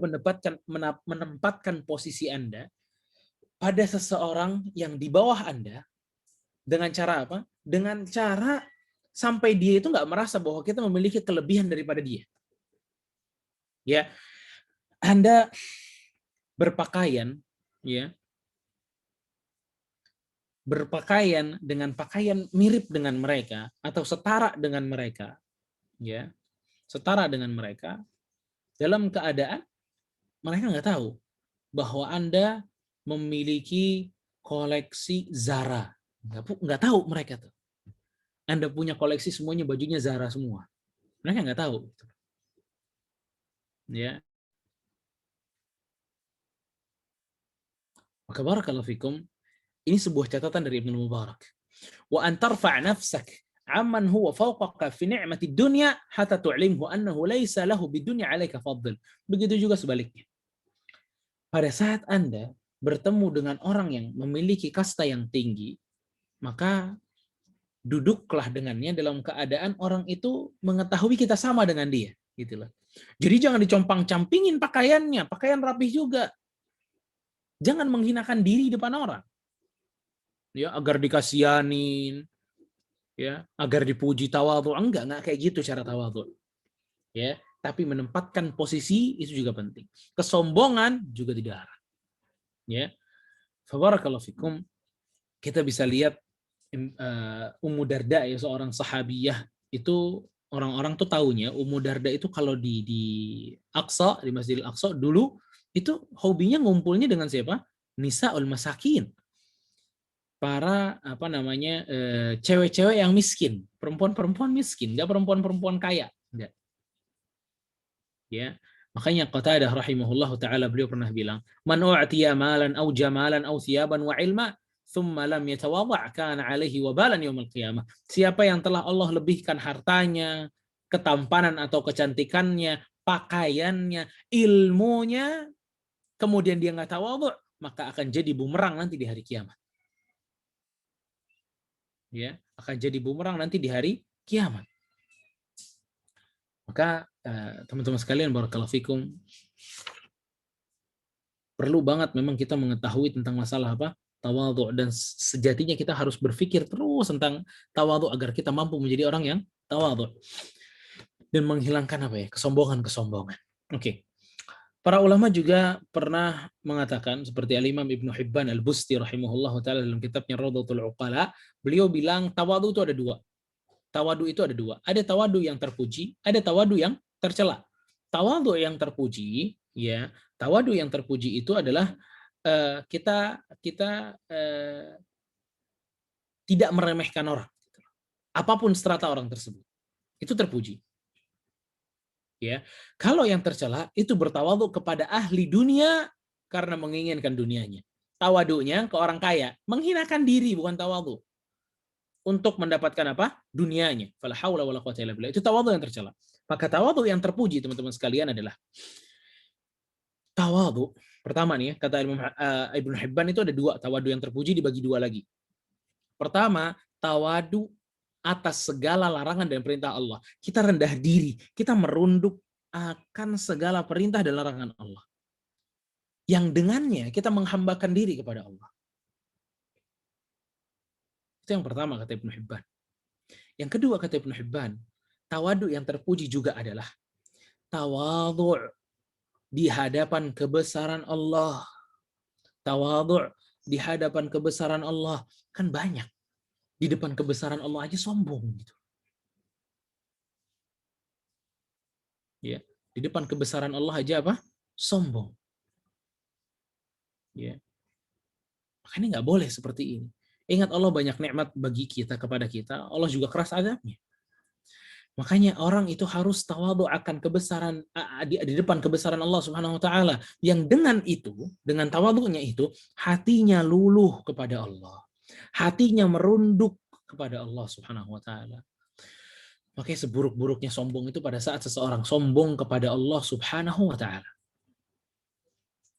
menempatkan posisi Anda pada seseorang yang di bawah Anda dengan cara apa? Dengan cara sampai dia itu nggak merasa bahwa kita memiliki kelebihan daripada dia. Ya, Anda berpakaian, ya, berpakaian dengan pakaian mirip dengan mereka atau setara dengan mereka, ya, setara dengan mereka dalam keadaan mereka nggak tahu bahwa Anda memiliki koleksi Zara, nggak tahu mereka tuh. Anda punya koleksi semuanya bajunya Zara semua, mereka nggak tahu, ya. Maka barakallahu fikum, Ini sebuah catatan dari Ibnu Mubarak. Wa an tarfa' nafsak amman huwa fawqaka fi ni'mati dunya hatta tu'limhu annahu laysa lahu bidunya 'alaika fadl. Begitu juga sebaliknya. Pada saat Anda bertemu dengan orang yang memiliki kasta yang tinggi, maka duduklah dengannya dalam keadaan orang itu mengetahui kita sama dengan dia, gitu loh. Jadi jangan dicompang-campingin pakaiannya, pakaian rapih juga. Jangan menghinakan diri di depan orang. Ya, agar dikasihanin, ya, agar dipuji, tawadhu. Enggak kayak gitu cara tawadhu. Ya, tapi menempatkan posisi itu juga penting. Kesombongan juga tidak. Ya. Fabarakallahu fikum. Kita bisa lihat Ummu Darda, ya, seorang sahabiyah, itu orang-orang tuh taunya Ummu Darda itu kalau di Aqsa, di Masjidil Aqsa dulu itu hobinya ngumpulnya dengan siapa? Nisaul masakin. Para cewek-cewek yang miskin, perempuan-perempuan miskin, enggak perempuan-perempuan kaya, enggak. Ya. Makanya Qatadah rahimahullahu taala beliau pernah bilang, "Man u'tiya malan aw jamalan aw thiyaban wa ilma, thumma lam yatawadha' kana 'alaihi wabalan yaumil qiyamah." Siapa yang telah Allah lebihkan hartanya, ketampanan atau kecantikannya, pakaiannya, ilmunya, kemudian dia enggak tawadhu', maka akan jadi bumerang nanti di hari kiamat. Ya, akan jadi bumerang nanti di hari kiamat. Maka teman-teman sekalian, barakallahu fikum, perlu banget memang kita mengetahui tentang masalah apa? Tawadhu, dan sejatinya kita harus berpikir terus tentang tawadhu agar kita mampu menjadi orang yang tawadhu dan menghilangkan apa ya? Kesombongan-kesombongan. Oke. Para ulama juga pernah mengatakan seperti Al-Imam Ibnu Hibban Al-Busti rahimahullahu taala dalam kitabnya Rawdatul Uqala, beliau bilang tawadhu itu ada dua. Tawadhu itu ada dua. Ada tawadhu yang terpuji, ada tawadhu yang tercela. Tawadhu yang terpuji, ya, tawadhu yang terpuji itu adalah kita tidak meremehkan orang, apapun strata orang tersebut, itu terpuji. Ya, kalau yang tercela itu bertawadhu kepada ahli dunia karena menginginkan dunianya. Tawadhunya ke orang kaya, menghinakan diri, bukan tawadhu. Untuk mendapatkan apa? Dunianya. Fala haula wala quwwata illa billah. Itu tawadhu yang tercela. Maka tawadhu yang terpuji, teman-teman sekalian, adalah tawadhu. Pertama nih, kata Ibnu Hibban itu ada dua tawadhu yang terpuji, dibagi dua lagi. Pertama, tawadhu atas segala larangan dan perintah Allah. Kita rendah diri, kita merunduk akan segala perintah dan larangan Allah. Yang dengannya kita menghambakan diri kepada Allah. Itu yang pertama, kata Ibnu Hibban. Yang kedua, kata Ibnu Hibban, tawadhu yang terpuji juga adalah tawadhu di hadapan kebesaran Allah. Tawadhu di hadapan kebesaran Allah. Kan banyak. Di depan kebesaran Allah aja sombong gitu. Ya, di depan kebesaran Allah aja apa? Sombong. Ya. Makanya nggak boleh seperti ini. Ingat, Allah banyak nikmat bagi kita, kepada kita. Allah juga keras azabnya. Makanya orang itu harus tawadhu akan kebesaran, di depan kebesaran Allah Subhanahu wa taala, yang dengan itu, dengan tawadhunya itu, hatinya luluh kepada Allah. Hatinya merunduk kepada Allah Subhanahu wa taala. Makanya seburuk-buruknya sombong itu pada saat seseorang sombong kepada Allah Subhanahu wa taala.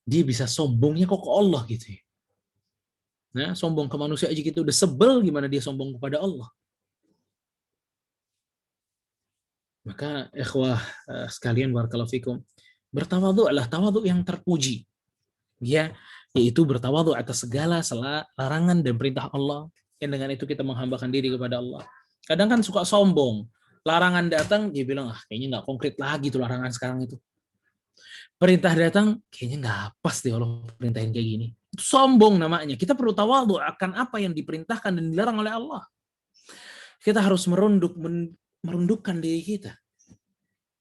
Dia bisa sombongnya kok ke Allah gitu ya. Nah, sombong ke manusia aja gitu udah sebel, gimana dia sombong kepada Allah. Maka ikhwah sekalian, barakallahu fikum, bertawadhu adalah tawadhu yang terpuji. Ya, yaitu bertawadhu atas segala larangan dan perintah Allah. Yang dengan itu kita menghambakan diri kepada Allah. Kadang kan suka sombong. Larangan datang, dia bilang, kayaknya nggak konkret lagi tuh larangan sekarang itu. Perintah datang, kayaknya nggak pas deh Allah perintahin kayak gini. Itu sombong namanya. Kita perlu tawadhu akan apa yang diperintahkan dan dilarang oleh Allah. Kita harus merundukkan diri kita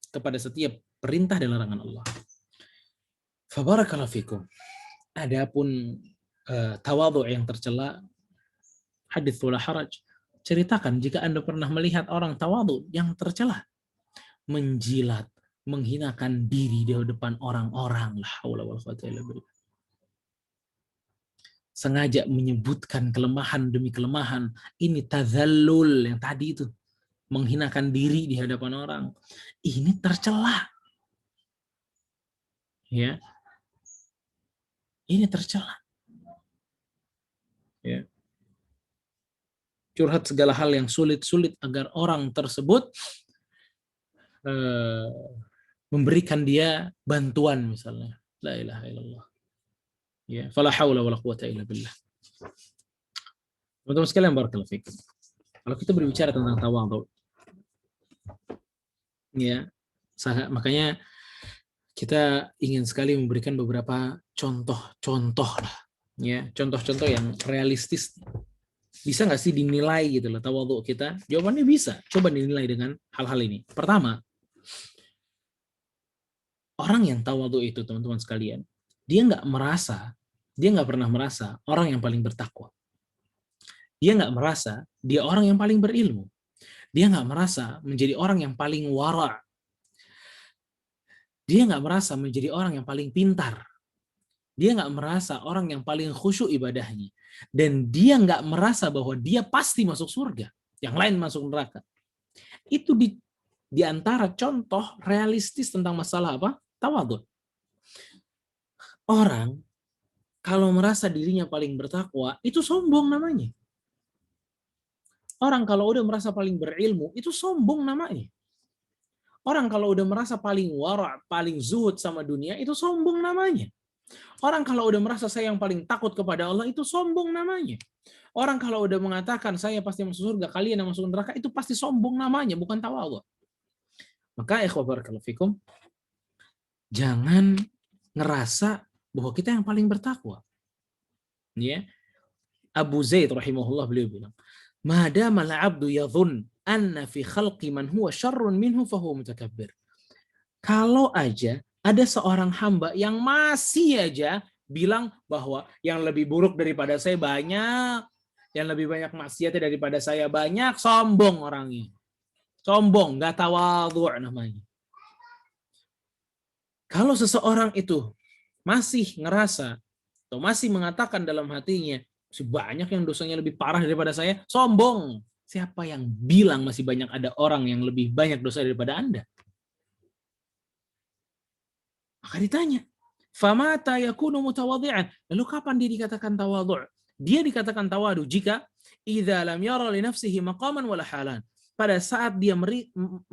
kepada setiap perintah dan larangan Allah. Fabarakallahu fikum. Adapun tawadhu yang tercela, hadits wala haraj, ceritakan jika Anda pernah melihat orang tawadhu yang tercela, menjilat, menghinakan diri di depan orang-orang. La haula wala quwwata illa billah. sengaja menyebutkan kelemahan demi kelemahan, ini tazallul yang tadi itu, menghinakan diri di hadapan orang. Ini tercela. Ya, ini tercela. Ya. Curhat segala hal yang sulit-sulit agar orang tersebut memberikan dia bantuan misalnya. La ilaha illallah. Ya, fala haula wala quwata illa billah. Teman-teman sekalian, barakallahu fikum. Kalau kita berbicara tentang tawadhu, ya, makanya kita ingin sekali memberikan beberapa contoh-contoh lah, ya, contoh-contoh yang realistis. Bisa nggak sih dinilai gitu loh tawadhu kita? Jawabannya bisa. Coba dinilai dengan hal-hal ini. Pertama, orang yang tawadhu itu, teman-teman sekalian, dia nggak pernah merasa orang yang paling bertakwa. Dia nggak merasa dia orang yang paling berilmu. Dia nggak merasa menjadi orang yang paling wara'. Dia nggak merasa menjadi orang yang paling pintar. Dia nggak merasa orang yang paling khusyuk ibadahnya. Dan dia nggak merasa bahwa dia pasti masuk surga. Yang lain masuk neraka. Itu di antara contoh realistis tentang masalah apa? Tawadhu. Orang kalau merasa dirinya paling bertakwa, itu sombong namanya. Orang kalau udah merasa paling berilmu, itu sombong namanya. Orang kalau udah merasa paling wara', paling zuhud sama dunia, itu sombong namanya. Orang kalau udah merasa saya yang paling takut kepada Allah, itu sombong namanya. Orang kalau udah mengatakan saya pasti masuk surga, kalian yang masuk neraka, itu pasti sombong namanya, bukan tawadhu. Maka ikhwah barakallahu fikum, jangan ngerasa bahwa kita yang paling bertakwa. Ya. Abu Zaid rahimahullah beliau bilang, "Madama al-'abdu yadhun anna fi khalqi man huwa syarrun minhu fahuwa mutakabbir." Kalau aja ada seorang hamba yang masih aja bilang bahwa yang lebih buruk daripada saya banyak, yang lebih banyak maksiatnya daripada saya banyak, sombong orangnya. Sombong, nggak tawadhu namanya. Kalau seseorang itu masih ngerasa atau masih mengatakan dalam hatinya, banyak yang dosanya lebih parah daripada saya, sombong. Siapa yang bilang masih banyak ada orang yang lebih banyak dosa daripada Anda? Maka ditanya, famata yakunu mutawadhi'an. Lalu kapan dia dikatakan tawadhu'? Dia dikatakan tawadhu jika idza lam yara li nafsihi maqaman wala halan. Pada saat dia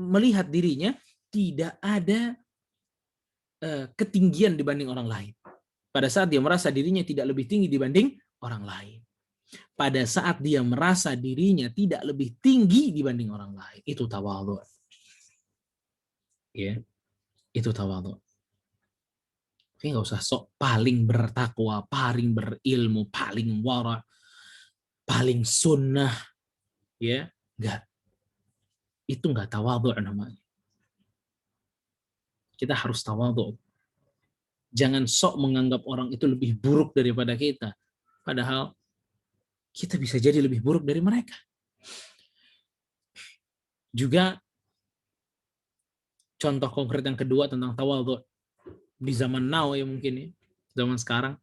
melihat dirinya tidak ada ketinggian dibanding orang lain. Pada saat dia merasa dirinya tidak lebih tinggi dibanding orang lain. Pada saat dia merasa dirinya tidak lebih tinggi dibanding orang lain. Itu tawadhu. Ya, itu tawadhu. Tapi nggak usah sok paling bertakwa, paling berilmu, paling wara, paling sunnah. Ya, nggak. Itu nggak tawadhu namanya. Kita harus tawadhu. Jangan sok menganggap orang itu lebih buruk daripada kita. Padahal kita bisa jadi lebih buruk dari mereka. Juga contoh konkret yang kedua tentang tawadhu di zaman now ya mungkin ya, zaman sekarang,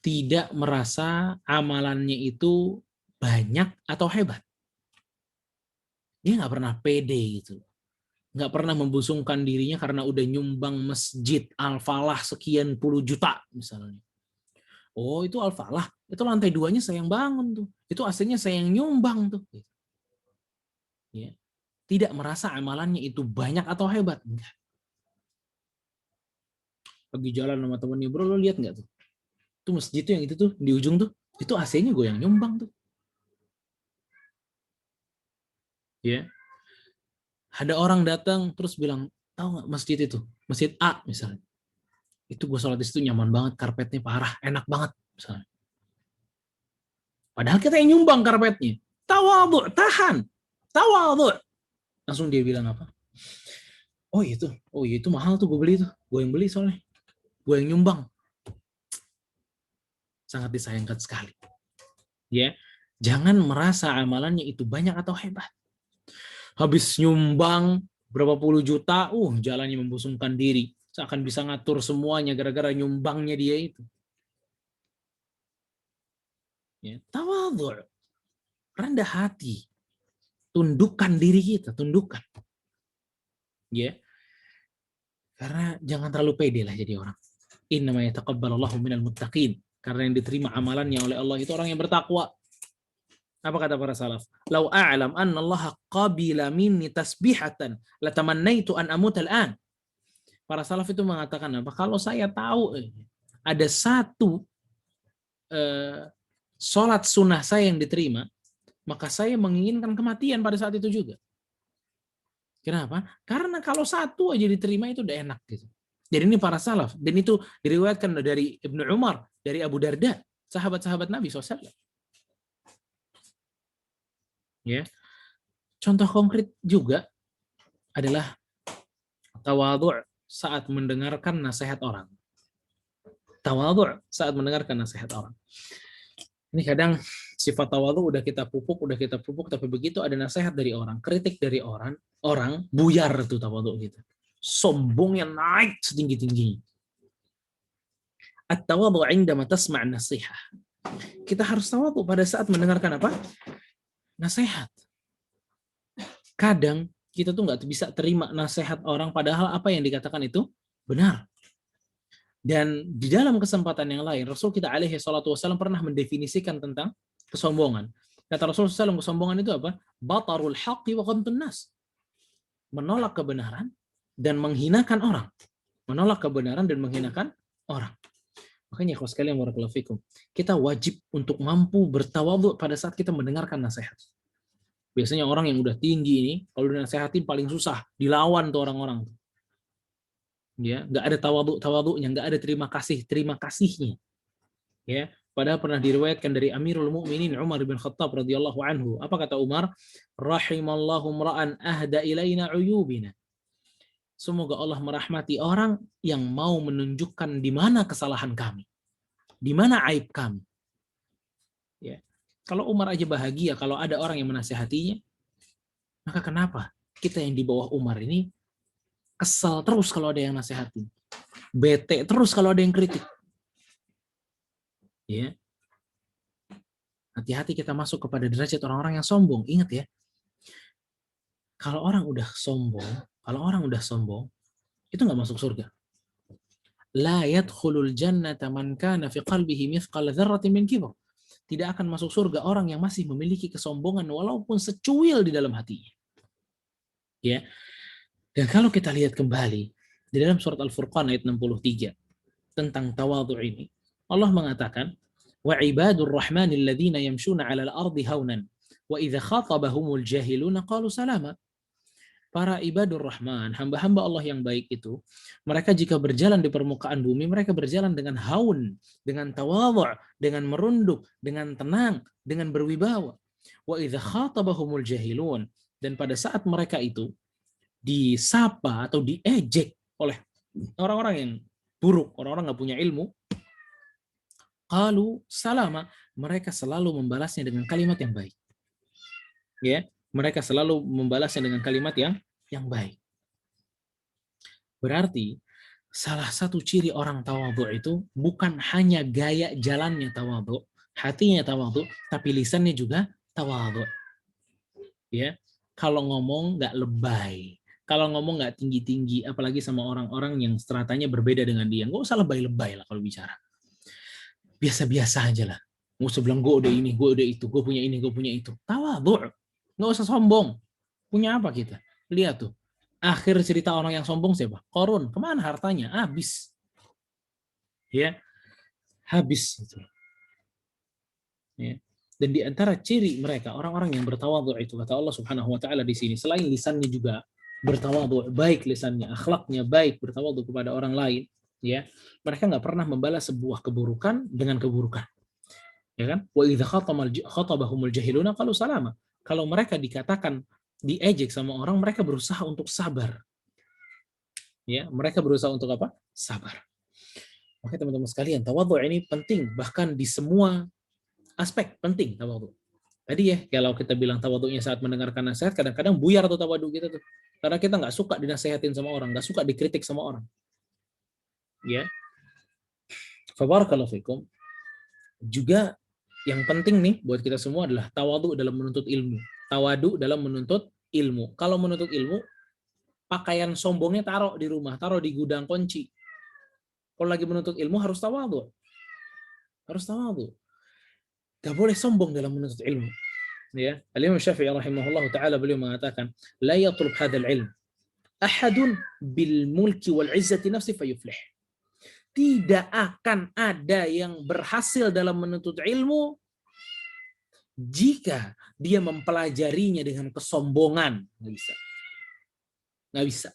tidak merasa amalannya itu banyak atau hebat. Dia nggak pernah pede gitu. Nggak pernah membusungkan dirinya karena udah nyumbang masjid Al-Falah sekian puluh juta misalnya. Oh itu Al-Falah, itu lantai 2-nya saya yang bangun tuh. Itu aslinya saya yang nyumbang tuh. Ya. Tidak merasa amalannya itu banyak atau hebat. Enggak. Lagi jalan sama temennya, bro, lo lihat nggak tuh? Itu masjid tuh yang itu tuh, di ujung tuh, itu AC-nya gue yang nyumbang tuh. Ya. Ada orang datang terus bilang, tahu nggak masjid itu? Masjid A misalnya. Itu gue sholat di situ nyaman banget, karpetnya parah, enak banget misalnya. Padahal kita yang nyumbang karpetnya. Tawadhu, tahan. Tawadhu. Langsung dia bilang apa? Oh itu mahal tuh gue beli tuh. Gue yang beli soalnya. Gue yang nyumbang. Sangat disayangkan sekali. Ya, jangan merasa amalannya itu banyak atau hebat. Habis nyumbang berapa puluh juta, jalannya membusungkan diri. Seakan bisa ngatur semuanya gara-gara nyumbangnya dia itu. Ya, tawadhu', rendah hati, tundukkan diri kita, tundukkan. Ya, karena jangan terlalu pede lah jadi orang. Innama yataqabbalallahu minal muttaqin. Karena yang diterima amalannya oleh Allah itu orang yang bertakwa. Apa kata para salaf? Lau a'lam anna Allah qabila minni tasbihatan latamannaitu an amut al-an. Para salaf itu mengatakan apa? Kalau saya tahu ada satu sholat sunnah saya yang diterima, maka saya menginginkan kematian pada saat itu juga. Kenapa? Karena kalau satu aja diterima itu udah enak gitu. Jadi ini para salaf. Dan itu diriwayatkan dari Ibnu Umar, dari Abu Darda, sahabat-sahabat Nabi SAW. Ya. Contoh konkret juga adalah tawadhu' saat mendengarkan nasihat orang. Tawadhu' saat mendengarkan nasihat orang. Ini kadang sifat tawadhu udah kita pupuk, tapi begitu ada nasihat dari orang, kritik dari orang buyar tuh tawadhu kita. Sombongnya naik setinggi-tingginya. At-tawadhu 'indama tasma' an-nasihah. Kita harus tawadhu pada saat mendengarkan apa? Nasihat. Kadang kita tuh nggak bisa terima nasihat orang padahal apa yang dikatakan itu benar. Dan di dalam kesempatan yang lain, Rasul kita alaihi salatu wassalam pernah mendefinisikan tentang kesombongan. Kata Rasul SAW, kesombongan itu apa? Batarul haqqi wa ghamtun nas. Menolak kebenaran dan menghinakan orang. Menolak kebenaran dan menghinakan orang. Makanya kalau sekalian barakallahu fikum, kita wajib untuk mampu bertawadhu pada saat kita mendengarkan nasihat. Biasanya orang yang udah tinggi ini, kalau dinasehatin paling susah, dilawan tuh orang-orang. Ya, nggak ada tawadhu'nya, nggak ada terima kasihnya. Ya, padahal pernah diriwayatkan dari Amirul Mukminin Umar bin Khattab radhiyallahu anhu. Apa kata Umar? Rahimallahu mra'an ahda ilaina uyubina. Semoga Allah merahmati orang yang mau menunjukkan di mana kesalahan kami, di mana aib kami. Ya. Kalau Umar aja bahagia kalau ada orang yang menasihatinya, maka kenapa kita yang di bawah Umar ini kesal terus kalau ada yang nasihatin, bete terus kalau ada yang kritik? Ya. Hati-hati kita masuk kepada derajat orang-orang yang sombong. Ingat ya, kalau orang udah sombong, itu nggak masuk surga. La yadkhulul jannata man kana fi qalbihi mithqala dzarratin min kibr. Tidak akan masuk surga orang yang masih memiliki kesombongan walaupun secuil di dalam hatinya. Ya. Dan kalau kita lihat kembali di dalam surat Al-Furqan ayat 63 tentang tawadhu ini, Allah mengatakan, wa ibadur rahmanil ladzina yamshuna 'alal ardi haunan wa idza khatabahumul jahiluna qalu salama. Para ibadur rahman, hamba-hamba Allah yang baik itu, mereka jika berjalan di permukaan bumi, mereka berjalan dengan haun, dengan tawadhu', dengan merunduk, dengan tenang, dengan berwibawa. Wa idza khatabahumul jahilun, dan pada saat mereka itu disapa atau diejek oleh orang-orang yang buruk, orang-orang nggak punya ilmu, qalu salama, mereka selalu membalasnya dengan kalimat yang baik. Ya, mereka selalu membalasnya dengan kalimat yang baik. Berarti salah satu ciri orang tawadhu itu bukan hanya gaya jalannya tawadhu, hatinya tawadhu, tapi lisannya juga tawadhu. Ya, kalau ngomong nggak lebay, kalau ngomong nggak tinggi-tinggi, apalagi sama orang-orang yang stratanya berbeda dengan dia, nggak usah lebay-lebay lah kalau bicara. Biasa-biasa aja lah. Nggak usah bilang gue udah ini, gue udah itu, gue punya ini, gue punya itu. Tawadhu, nggak usah sombong. Punya apa kita? Lihat tuh. Akhir cerita orang yang sombong siapa? Qarun. Kemana hartanya? Habis. Ya, habis. Ya. Dan di antara ciri mereka, orang-orang yang bertawadhu itu, kata Allah Subhanahu wa taala di sini, selain lisannya juga bertawadhu, baik lisannya, akhlaknya baik, bertawadhu kepada orang lain, ya. Mereka nggak pernah membalas sebuah keburukan dengan keburukan. Ya kan? Wa idza khatabahumul jahiluna qalu salama. Kalau mereka dikatakan diejek sama orang, mereka berusaha untuk sabar. Ya, mereka berusaha untuk apa? Sabar. Oke, teman-teman sekalian, tawadhu ini penting, bahkan di semua aspek penting tawadhu. Tadi ya, kalau kita bilang tawadhunya saat mendengarkan nasihat, kadang-kadang buyar tuh tawadhu kita tuh. Karena kita nggak suka dinasehatin sama orang, nggak suka dikritik sama orang. Ya. Fabarakallahu fikum. Juga Yang penting nih buat kita semua adalah tawadhu dalam menuntut ilmu. Tawadu dalam menuntut ilmu. Kalau menuntut ilmu, pakaian sombongnya taruh di rumah, taruh di gudang kunci. Kalau lagi menuntut ilmu harus tawadhu. Harus tawadhu. Gak boleh sombong dalam menuntut ilmu. Ya, Al-Imam Syafi'i rahimahullah taala beliau mengatakan, la yatlub hadzal ilm ahadun bil mulki wal izzati nafsi fayuflih. Tidak akan ada yang berhasil dalam menuntut ilmu jika dia mempelajarinya dengan kesombongan. Nggak bisa. Nggak bisa.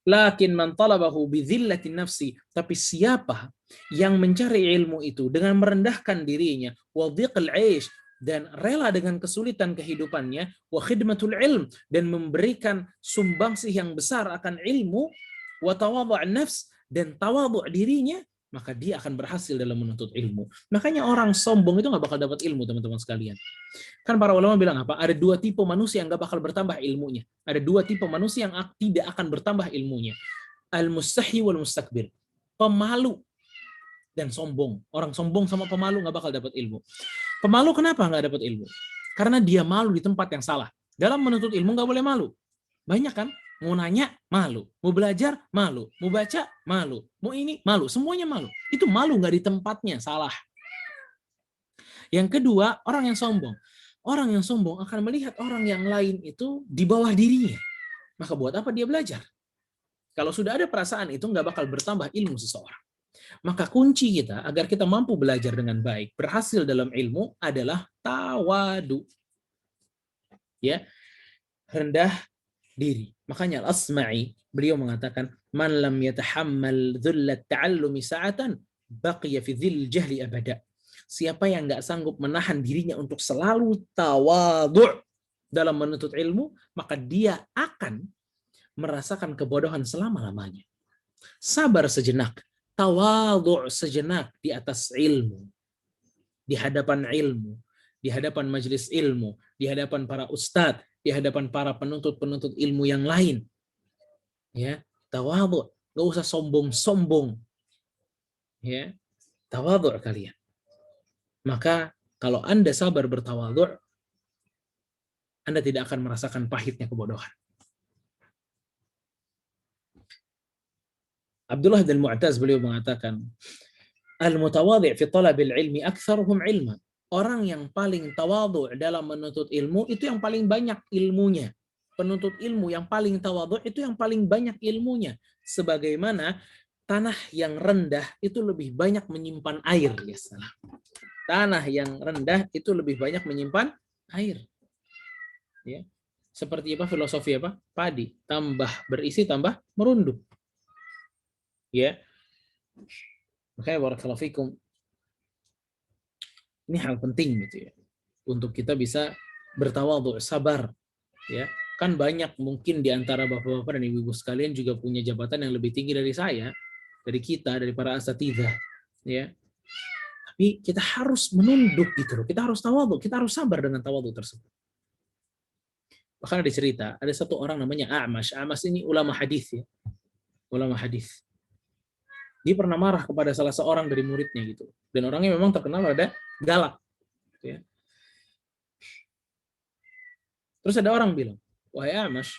Lakin man talabahu bidhillatin nafsi. Tapi siapa yang mencari ilmu itu dengan merendahkan dirinya, wa dhiqil 'aish, dan rela dengan kesulitan kehidupannya, wa khidmatul ilm, dan memberikan sumbangsih yang besar akan ilmu, wa tawadhu' nafs, dan tawadhu' dirinya, maka dia akan berhasil dalam menuntut ilmu. Makanya orang sombong itu nggak bakal dapat ilmu, teman-teman sekalian. Kan para ulama bilang apa? Ada dua tipe manusia yang nggak bakal bertambah ilmunya. Ada dua tipe manusia yang tidak akan bertambah ilmunya. Al-mustahi wal mustakbir. Pemalu dan sombong. Orang sombong sama pemalu nggak bakal dapat ilmu. Pemalu kenapa nggak dapat ilmu? Karena dia malu di tempat yang salah. Dalam menuntut ilmu nggak boleh malu. Banyak kan? Mau nanya, malu. Mau belajar, malu. Mau baca, malu. Mau ini, malu. Semuanya malu. Itu malu nggak di tempatnya, salah. Yang kedua, orang yang sombong. Orang yang sombong akan melihat orang yang lain itu di bawah dirinya. Maka buat apa dia belajar? Kalau sudah ada perasaan itu, nggak bakal bertambah ilmu seseorang. Maka kunci kita agar kita mampu belajar dengan baik, berhasil dalam ilmu adalah tawadu. Ya, rendah diri. Makanya Al-Asma'i beliau mengatakan, man lam yatahammal dhullat ta'allumi sa'atan baqiya fi dhil jahli abada. Siapa yang nggak sanggup menahan dirinya untuk selalu tawadhu' dalam menuntut ilmu, maka dia akan merasakan kebodohan selama-lamanya. Sabar sejenak, tawadhu' sejenak di atas ilmu, di hadapan ilmu, di hadapan majelis ilmu, di hadapan para ustadz, di hadapan para penuntut-penuntut ilmu yang lain. Ya, tawadhu', enggak usah sombong-sombong. Ya, tawadhu' kalian. Maka kalau Anda sabar bertawadhu', Anda tidak akan merasakan pahitnya kebodohan. Abdullah bin Mu'taz beliau mengatakan, al-mutawadhi' fi talabil ilmi aktsaruhum ilma. Orang yang paling tawadhu' dalam menuntut ilmu itu yang paling banyak ilmunya. Penuntut ilmu yang paling tawadhu' itu yang paling banyak ilmunya. Sebagaimana tanah yang rendah itu lebih banyak menyimpan air. Ya salah. Tanah yang rendah itu lebih banyak menyimpan air. Ya. Seperti apa filosofi apa? Padi, tambah berisi tambah merunduk. Ya. Makanya barakallahu fikum. Ini hal penting gitu ya. Untuk kita bisa bertawadhu', sabar. Ya. Kan banyak mungkin di antara bapak-bapak dan ibu-ibu sekalian juga punya jabatan yang lebih tinggi dari saya, dari kita, dari para asatidzah. Ya. Tapi kita harus menunduk gitu loh. Kita harus tawadhu', kita harus sabar dengan tawadhu' tersebut. Bahkan ada cerita, ada satu orang namanya A'mash. A'mash ini ulama hadis ya. Ulama hadis. Dia pernah marah kepada salah seorang dari muridnya gitu. Dan orangnya memang terkenal ada galak. Gitu ya. Terus ada orang bilang, wahai A'mash,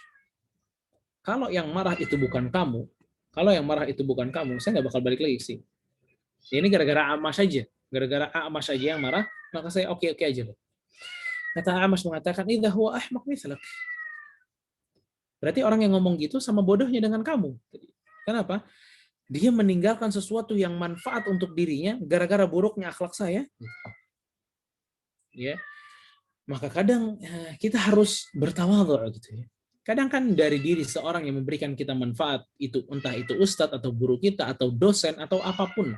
kalau yang marah itu bukan kamu, saya nggak bakal balik lagi sih. Ini gara-gara A'mash aja. Gara-gara A'mash aja yang marah, maka saya oke-oke aja. Kata A'mash mengatakan, idza huwa ahmaq mithlak. Berarti orang yang ngomong gitu sama bodohnya dengan kamu. Kenapa? Dia meninggalkan sesuatu yang manfaat untuk dirinya gara-gara buruknya akhlak saya. Ya. Maka kadang kita harus bertawadhu' gitu ya. Kadang kan dari diri seorang yang memberikan kita manfaat itu, entah itu ustadz atau guru kita atau dosen atau apapun.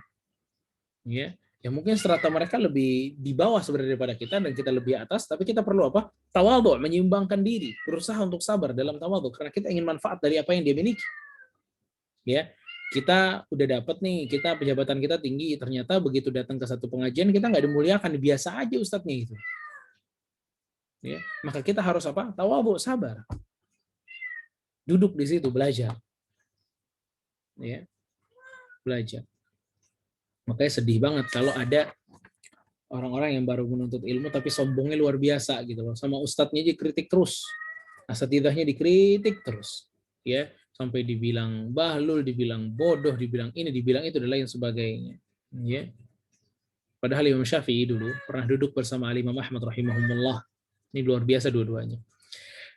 Ya. Ya mungkin strata mereka lebih di bawah sebenarnya daripada kita dan kita lebih atas, tapi kita perlu apa? Tawadhu', menyeimbangkan diri, berusaha untuk sabar dalam tawadhu' karena kita ingin manfaat dari apa yang dia miliki. Ya. Kita udah dapat nih, kita pejabatan kita tinggi, ternyata begitu datang ke satu pengajian kita nggak dimuliakan, biasa aja ustadznya itu. Ya, maka kita harus apa? Tawadhu', sabar. Duduk di situ belajar. Ya. Belajar. Makanya sedih banget kalau ada Orang-orang yang baru menuntut ilmu tapi sombongnya luar biasa gitu loh. Sama ustadznya aja kritik terus. Asatidahnya dikritik terus. Ya, sampai dibilang bahlul, dibilang bodoh, dibilang ini, dibilang itu dan lain sebagainya. Ya. Padahal Imam Syafi'i dulu pernah duduk bersama Imam Ahmad rahimahumullah. Ini luar biasa dua-duanya.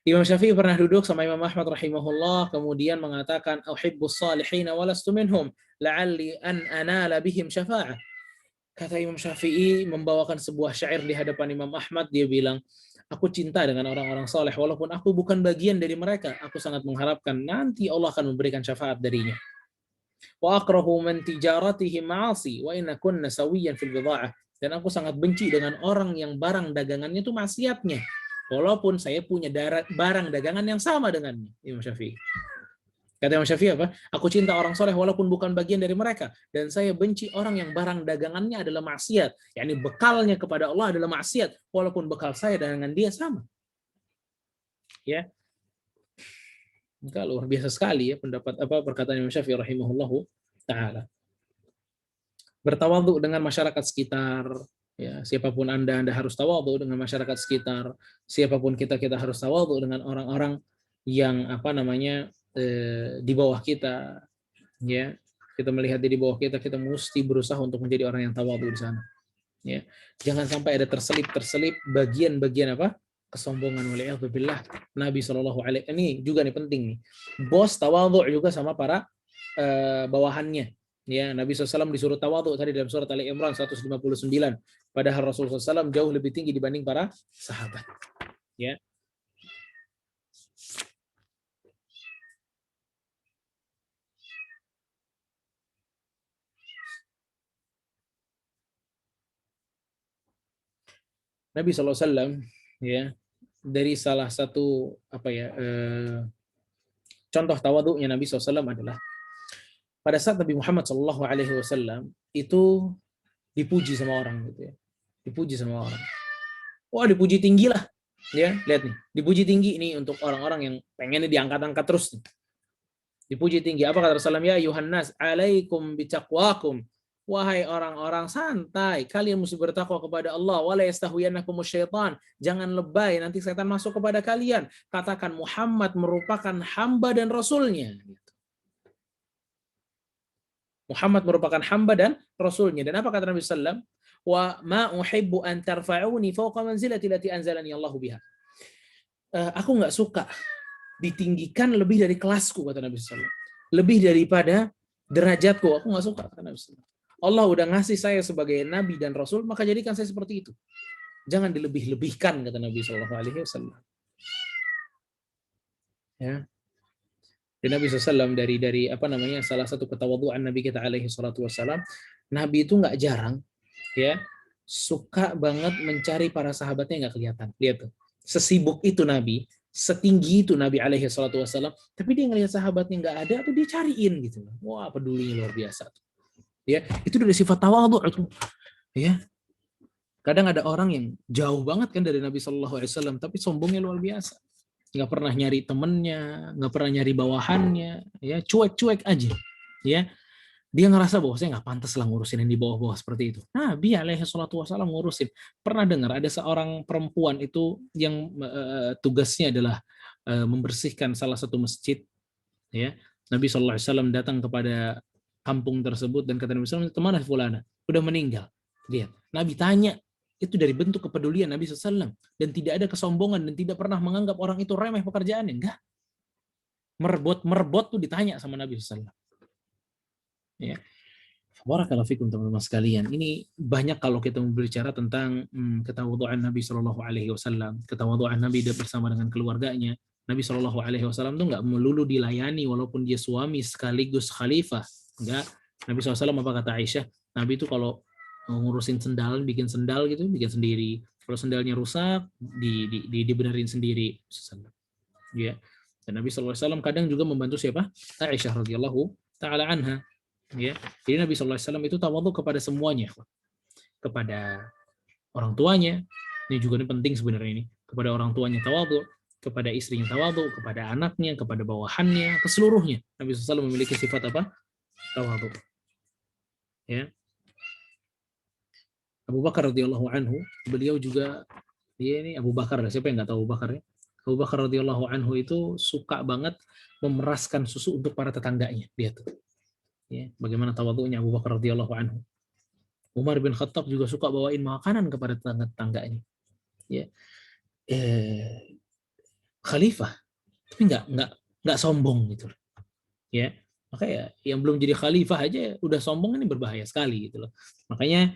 Imam Syafi'i pernah duduk sama Imam Ahmad rahimahullah, kemudian mengatakan, "Uhibbus salihina walastu minhum, la'alli an anala bihim syafa'ah." Kata Imam Syafi'i membawakan sebuah syair di hadapan Imam Ahmad, dia bilang, aku cinta dengan orang-orang soleh, walaupun aku bukan bagian dari mereka, aku sangat mengharapkan nanti Allah akan memberikan syafaat darinya. Wa akrahu man tijaratihi ma'asi, wa inna kunna sawiyan fil bidha'ah. Dan aku sangat benci dengan orang yang barang dagangannya itu maksiatnya, walaupun saya punya barang dagangan yang sama dengannya. Imam Syafi'i. Kata Imam Syafi'i apa? Aku cinta orang soleh walaupun bukan bagian dari mereka. Dan saya benci orang yang barang dagangannya adalah maksiat. Yakni bekalnya kepada Allah adalah maksiat. Walaupun bekal saya dengan dia sama. Ya. Maka luar biasa sekali ya pendapat perkataan Imam Syafi'i rahimahullahu ta'ala. Bertawadhu dengan masyarakat sekitar. Ya, siapapun Anda harus tawadhu dengan masyarakat sekitar. Siapapun kita harus tawadhu dengan orang-orang yang di bawah kita, ya, kita melihat di bawah kita mesti berusaha untuk menjadi orang yang tawadhu di sana, ya. Jangan sampai ada terselip bagian-bagian kesombongan. Waliyadzubillah. Nabi SAW ini juga nih penting nih, bos tawadhu juga sama para bawahannya, ya. Nabi SAW disuruh tawadhu tadi dalam surat Ali Imran 159, padahal Rasulullah SAW jauh lebih tinggi dibanding para sahabat, ya. Nabi SAW, ya, dari salah satu contoh tawadhu'nya Nabi SAW adalah pada saat Nabi Muhammad SAW itu dipuji sama orang gitu, ya, dipuji sama orang. Wah, dipuji tinggi lah, ya, lihat nih, dipuji tinggi ini untuk orang-orang yang pengennya diangkat-angkat terus nih. Dipuji tinggi. Apa kata Rasulullah? Ya Yuhannas, alaikum bitaqwakum. Wahai orang-orang, santai, kalian mesti bertakwa kepada Allah. Wala yastahwiyannakumus syaitan. Jangan lebay, nanti setan masuk kepada kalian. Katakan Muhammad merupakan hamba dan rasulnya. Muhammad merupakan hamba dan rasulnya. Dan apa kata Nabi SAW? Wa ma uhibbu an tarfa'uni fawqa manzilati lati anzalani Allahu biha. Aku nggak suka ditinggikan lebih dari kelasku, kata Nabi SAW. Lebih daripada derajatku, aku nggak suka, kata Nabi SAW. Allah udah ngasih saya sebagai nabi dan rasul, maka jadikan saya seperti itu. Jangan dilebih-lebihkan, kata Nabi SAW. Ya. Dan Nabi SAW dari salah satu ketawadhuan Nabi kita alaihi salatu wassalam, Nabi itu nggak jarang, ya, suka banget mencari para sahabatnya nggak kelihatan. Lihat tuh, sesibuk itu Nabi, setinggi itu Nabi alaihi salatu wassalam, tapi dia ngelihat sahabatnya nggak ada, tuh dia cariin gitu. Wah, pedulinya luar biasa. Ya, itu dari sifat tawadhu itu. Ya. Kadang ada orang yang jauh banget kan dari Nabi SAW, tapi sombongnya luar biasa. Nggak pernah nyari temennya, nggak pernah nyari bawahannya, ya, cuek-cuek aja. Ya. Dia ngerasa bahwa saya nggak pantas lah ngurusin yang di bawah-bawah seperti itu. Nabi alaihi salatu wassalam ngurusin. Pernah dengar ada seorang perempuan itu yang tugasnya adalah membersihkan salah satu masjid. Ya. Nabi SAW datang kepada kampung tersebut dan kata Nabi SAW, kemana fulana? Udah meninggal. Lihat, Nabi tanya, itu dari bentuk kepedulian Nabi SAW. Dan tidak ada kesombongan dan tidak pernah menganggap orang itu remeh pekerjaannya. Enggak. Merbot tuh ditanya sama Nabi SAW. Ya. Barakallahu fikum teman-teman sekalian. Ini banyak kalau kita berbicara tentang ketawadhuan Nabi SAW, ketawadhuan Nabi bersama dengan keluarganya. Nabi SAW tuh nggak melulu dilayani walaupun dia suami sekaligus khalifah. Enggak. Nabi SAW apa kata Aisyah? Nabi itu kalau ngurusin sendal, bikin sendal gitu, bikin sendiri. Kalau sendalnya rusak, dibenerin sendiri. Ya. Dan Nabi SAW kadang juga membantu siapa? Aisyah radhiyallahu taala anha. Ya. Jadi Nabi SAW itu tawadhu kepada semuanya. Kepada orang tuanya, ini juga penting sebenarnya ini. Kepada orang tuanya tawadhu, kepada istrinya tawadhu, kepada anaknya, kepada bawahannya, keseluruhnya. Nabi SAW memiliki sifat apa? Tawadhu. Ya. Abu Abu Bakar radhiyallahu anhu, beliau juga, dia ini Abu Bakar, siapa yang nggak tahu Abu Bakar ya? Abu Bakar radhiyallahu anhu itu suka banget memeraskan susu untuk para tetangganya, dia tuh. Ya, bagaimana tawadhu'nya Abu Bakar radhiyallahu anhu. Umar bin Khattab juga suka bawain makanan kepada tetangga-tetangganya. Ya. Khalifah, tapi nggak sombong gitu. Ya. Makanya yang belum jadi khalifah aja udah sombong, ini berbahaya sekali gitu loh. Makanya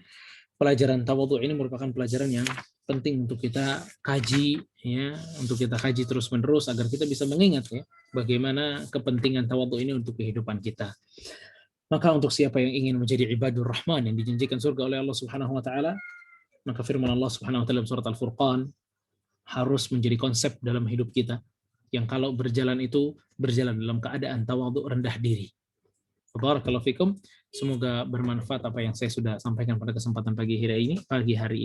pelajaran tawadhu ini merupakan pelajaran yang penting untuk kita kaji, ya, untuk kita kaji terus-menerus agar kita bisa mengingat ya bagaimana kepentingan tawadhu ini untuk kehidupan kita. Maka untuk siapa yang ingin menjadi ibadur rahman yang dijanjikan surga oleh Allah Subhanahu wa taala, maka firman Allah Subhanahu wa taala dalam surat Al-Furqan harus menjadi konsep dalam hidup kita, yang kalau berjalan itu berjalan dalam keadaan tawadhu, rendah diri. Barakallahu fikum. Semoga bermanfaat apa yang saya sudah sampaikan pada kesempatan pagi hari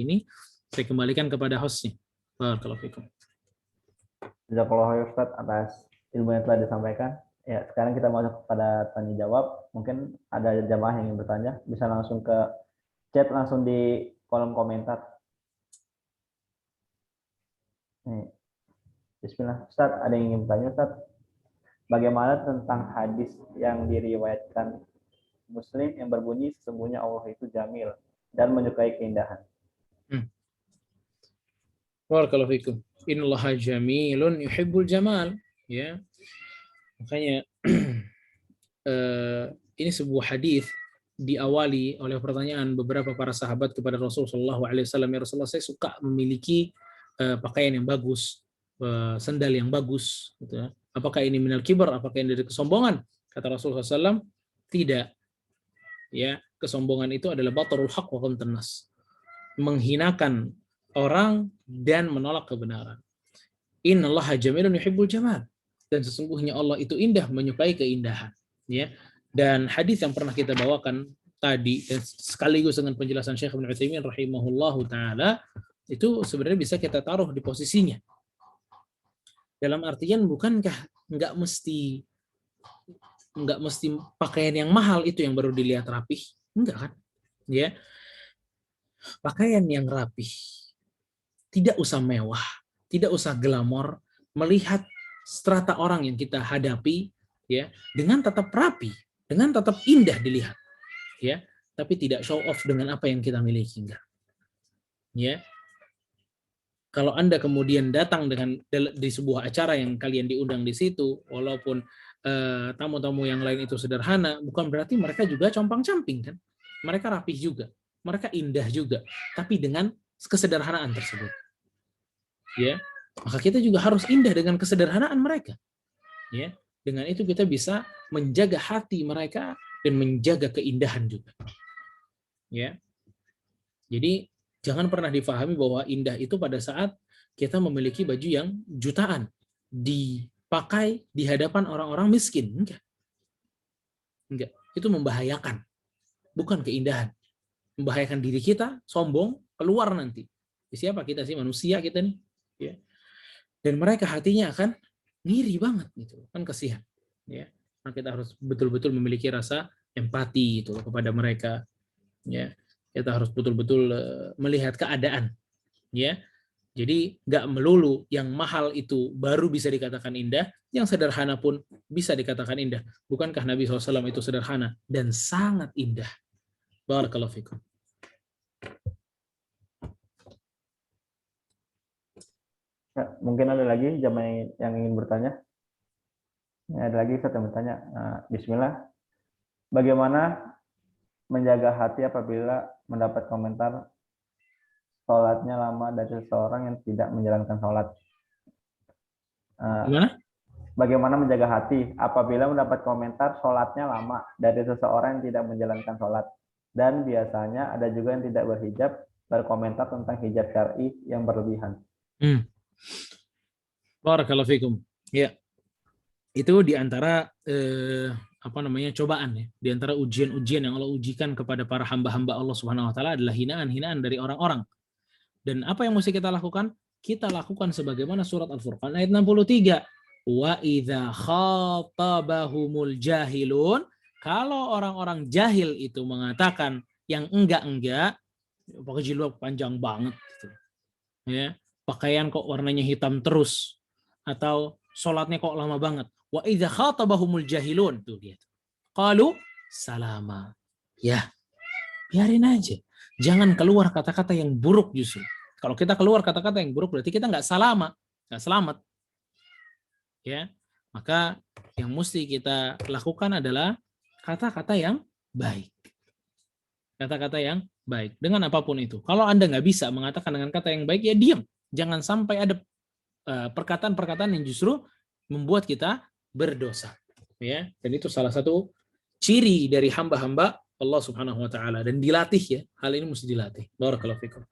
ini. Saya kembalikan kepada hostnya. Barakallahu fikum. Jazakallahu khairan Ustaz atas ilmu yang telah disampaikan. Ya, sekarang kita masuk pada tanya jawab. Mungkin ada jamaah yang ingin bertanya, bisa langsung ke chat, langsung di kolom komentar. Nih. Bismillah. Ustaz, ada yang ingin bertanya Ustaz? Bagaimana tentang hadis yang diriwayatkan Muslim yang berbunyi sesungguhnya Allah itu jamil dan menyukai keindahan? Barakallahu fikum. Innallaha jamilun yuhibbul jamal. Ya. Makanya ini sebuah hadis diawali oleh pertanyaan beberapa para sahabat kepada Rasulullah SAW. Ya Rasulullah, saya suka memiliki pakaian yang bagus, sendal yang bagus, gitu ya. Apakah ini minal kibar? Apakah ini dari kesombongan? Kata Rasulullah SAW, tidak. Ya, kesombongan itu adalah batarul haq wa ghamtun nas, menghinakan orang dan menolak kebenaran. Innallaha jamilun yuhibbul jamal, dan sesungguhnya Allah itu indah, menyukai keindahan. Ya, dan hadis yang pernah kita bawakan tadi dan sekaligus dengan penjelasan Syekh Ibnu Utsaimin rahimahullahu taala itu sebenarnya bisa kita taruh di posisinya. Dalam artian, bukankah nggak mesti pakaian yang mahal itu yang baru dilihat rapih? Enggak kan? Ya. Pakaian yang rapih, tidak usah mewah, tidak usah glamor, melihat strata orang yang kita hadapi ya dengan tetap rapi, dengan tetap indah dilihat. Ya, tapi tidak show off dengan apa yang kita miliki, enggak. Ya. Kalau Anda kemudian datang di sebuah acara yang kalian diundang di situ, walaupun tamu-tamu yang lain itu sederhana, bukan berarti mereka juga compang-camping kan? Mereka rapih juga, mereka indah juga, tapi dengan kesederhanaan tersebut. Ya, maka kita juga harus indah dengan kesederhanaan mereka. Ya, dengan itu kita bisa menjaga hati mereka dan menjaga keindahan juga. Ya, jadi jangan pernah difahami bahwa indah itu pada saat kita memiliki baju yang jutaan dipakai di hadapan orang-orang miskin. Enggak. Enggak. Itu membahayakan. Bukan keindahan. Membahayakan diri kita, sombong, keluar nanti. Siapa kita sih? Manusia kita nih. Ya. Dan mereka hatinya akan ngiri banget gitu. Kan kasihan. Ya. Nah, kita harus betul-betul memiliki rasa empati gitu kepada mereka. Ya. Kita harus betul-betul melihat keadaan, ya. Jadi nggak melulu yang mahal itu baru bisa dikatakan indah, yang sederhana pun bisa dikatakan indah. Bukankah Nabi SAW itu sederhana dan sangat indah? Barakallahu fikum. Ya, mungkin ada lagi jamaah yang ingin bertanya. Ya, ada lagi Ustaz yang bertanya. Bismillah. Bagaimana menjaga hati apabila mendapat komentar sholatnya lama dari seseorang yang tidak menjalankan sholat? Gimana? Bagaimana menjaga hati apabila mendapat komentar sholatnya lama dari seseorang yang tidak menjalankan sholat? Dan biasanya ada juga yang tidak berhijab berkomentar tentang hijab syar'i yang berlebihan. Barakallahu fikum. Ya, itu diantara cobaan ya, di antara ujian-ujian yang Allah ujikan kepada para hamba-hamba Allah Subhanahu wa taala adalah hinaan-hinaan dari orang-orang. Dan apa yang mesti kita lakukan? Kita lakukan sebagaimana surat Al-Furqan ayat 63. Wa idza khatabahumul jahilun, kalau orang-orang jahil itu mengatakan yang enggak-enggak, pakai jilbab panjang banget gitu. Ya, pakaian kok warnanya hitam terus, atau sholatnya kok lama banget. Wa idza khatabahumul jahilun, tuh dia. Qalu salama. Ya, biarin aja. Jangan keluar kata-kata yang buruk justru. Kalau kita keluar kata-kata yang buruk berarti kita nggak selamat. Ya, maka yang mesti kita lakukan adalah kata-kata yang baik. Kata-kata yang baik dengan apapun itu. Kalau Anda nggak bisa mengatakan dengan kata yang baik, ya diam. Jangan sampai ada perkataan-perkataan yang justru membuat kita berdosa. Ya, dan itu salah satu ciri dari hamba-hamba Allah Subhanahu wa taala, dan dilatih ya. Hal ini mesti dilatih. Barakallahu fikum.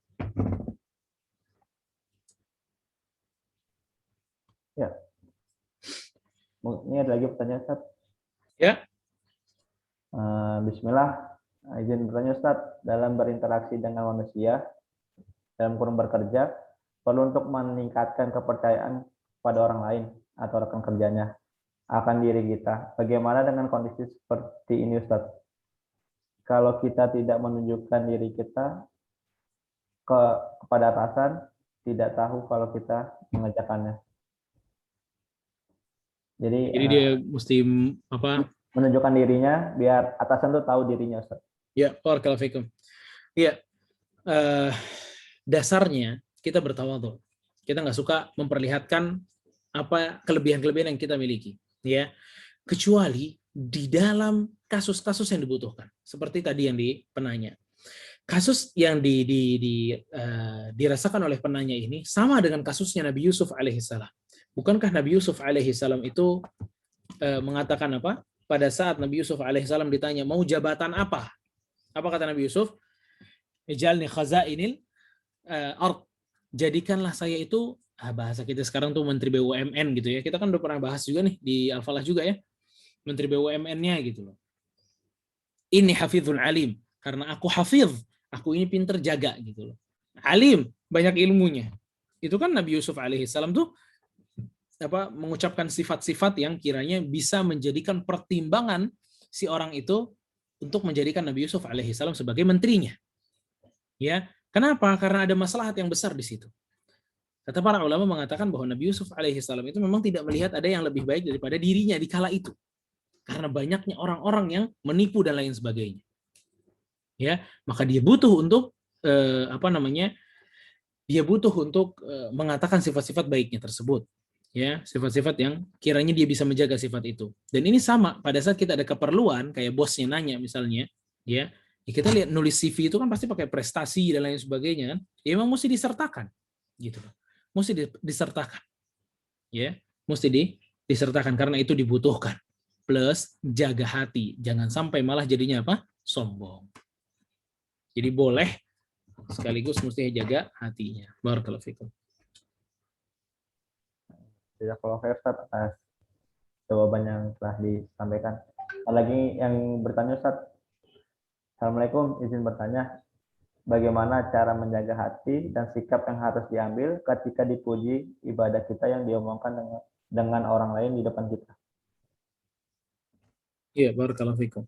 Ya. Ini ada lagi pertanyaan, Ustaz. Ya. Bismillah. Izin bertanya, Ustaz. Dalam berinteraksi dengan manusia, dalam kurung bekerja, perlu untuk meningkatkan kepercayaan pada orang lain atau rekan kerjanya akan diri kita. Bagaimana dengan kondisi seperti ini, Ustaz? Kalau kita tidak menunjukkan diri kita kepada atasan, tidak tahu kalau kita mengerjakannya. Jadi dia mesti menunjukkan dirinya biar atasan tuh tahu dirinya, Ustaz. Ya, barakallahu fikum. Ya, dasarnya kita bertawadhu. Kita nggak suka memperlihatkan apa kelebihan-kelebihan yang kita miliki, ya. Kecuali di dalam kasus-kasus yang dibutuhkan. Seperti tadi yang di penanya. Kasus yang dirasakan oleh penanya ini sama dengan kasusnya Nabi Yusuf alaihissalam. Bukankah Nabi Yusuf alaihissalam itu mengatakan apa? Pada saat Nabi Yusuf alaihissalam ditanya, mau jabatan apa? Apa kata Nabi Yusuf? Ijalni khazainil ard. Jadikanlah saya itu, bahasa kita sekarang tuh Menteri BUMN gitu ya. Kita kan udah pernah bahas juga nih di Al-Falah juga ya. Menteri BUMN-nya gitu loh. Ini hafizun alim. Karena aku hafiz. Aku ini pinter jaga gitu loh. Alim, banyak ilmunya. Itu kan Nabi Yusuf alaihissalam tuh mengucapkan sifat-sifat yang kiranya bisa menjadikan pertimbangan si orang itu untuk menjadikan Nabi Yusuf alaihissalam sebagai menterinya. Ya, kenapa? Karena ada maslahat yang besar di situ. Kata para ulama mengatakan bahwa Nabi Yusuf alaihissalam itu memang tidak melihat ada yang lebih baik daripada dirinya di kala itu. Karena banyaknya orang-orang yang menipu dan lain sebagainya. Ya, maka dia butuh untuk dia butuh untuk mengatakan sifat-sifat baiknya tersebut. Ya, sifat-sifat yang kiranya dia bisa menjaga sifat itu. Dan ini sama pada saat kita ada keperluan, kayak bosnya nanya misalnya, ya kita lihat nulis CV itu kan pasti pakai prestasi dan lain sebagainya kan, ya memang mesti disertakan, gitu, mesti disertakan, ya, mesti disertakan karena itu dibutuhkan. Plus jaga hati, jangan sampai malah jadinya apa? Sombong. Jadi boleh sekaligus mesti jaga hatinya. Barakallahu fikum. Jazakallahu khair, Ustaz, atas jawaban yang telah disampaikan. Ada lagi yang bertanya, Ustaz. Assalamualaikum, izin bertanya, bagaimana cara menjaga hati dan sikap yang harus diambil ketika dipuji ibadah kita yang diomongkan dengan orang lain di depan kita? Iya, barakallahu fikum.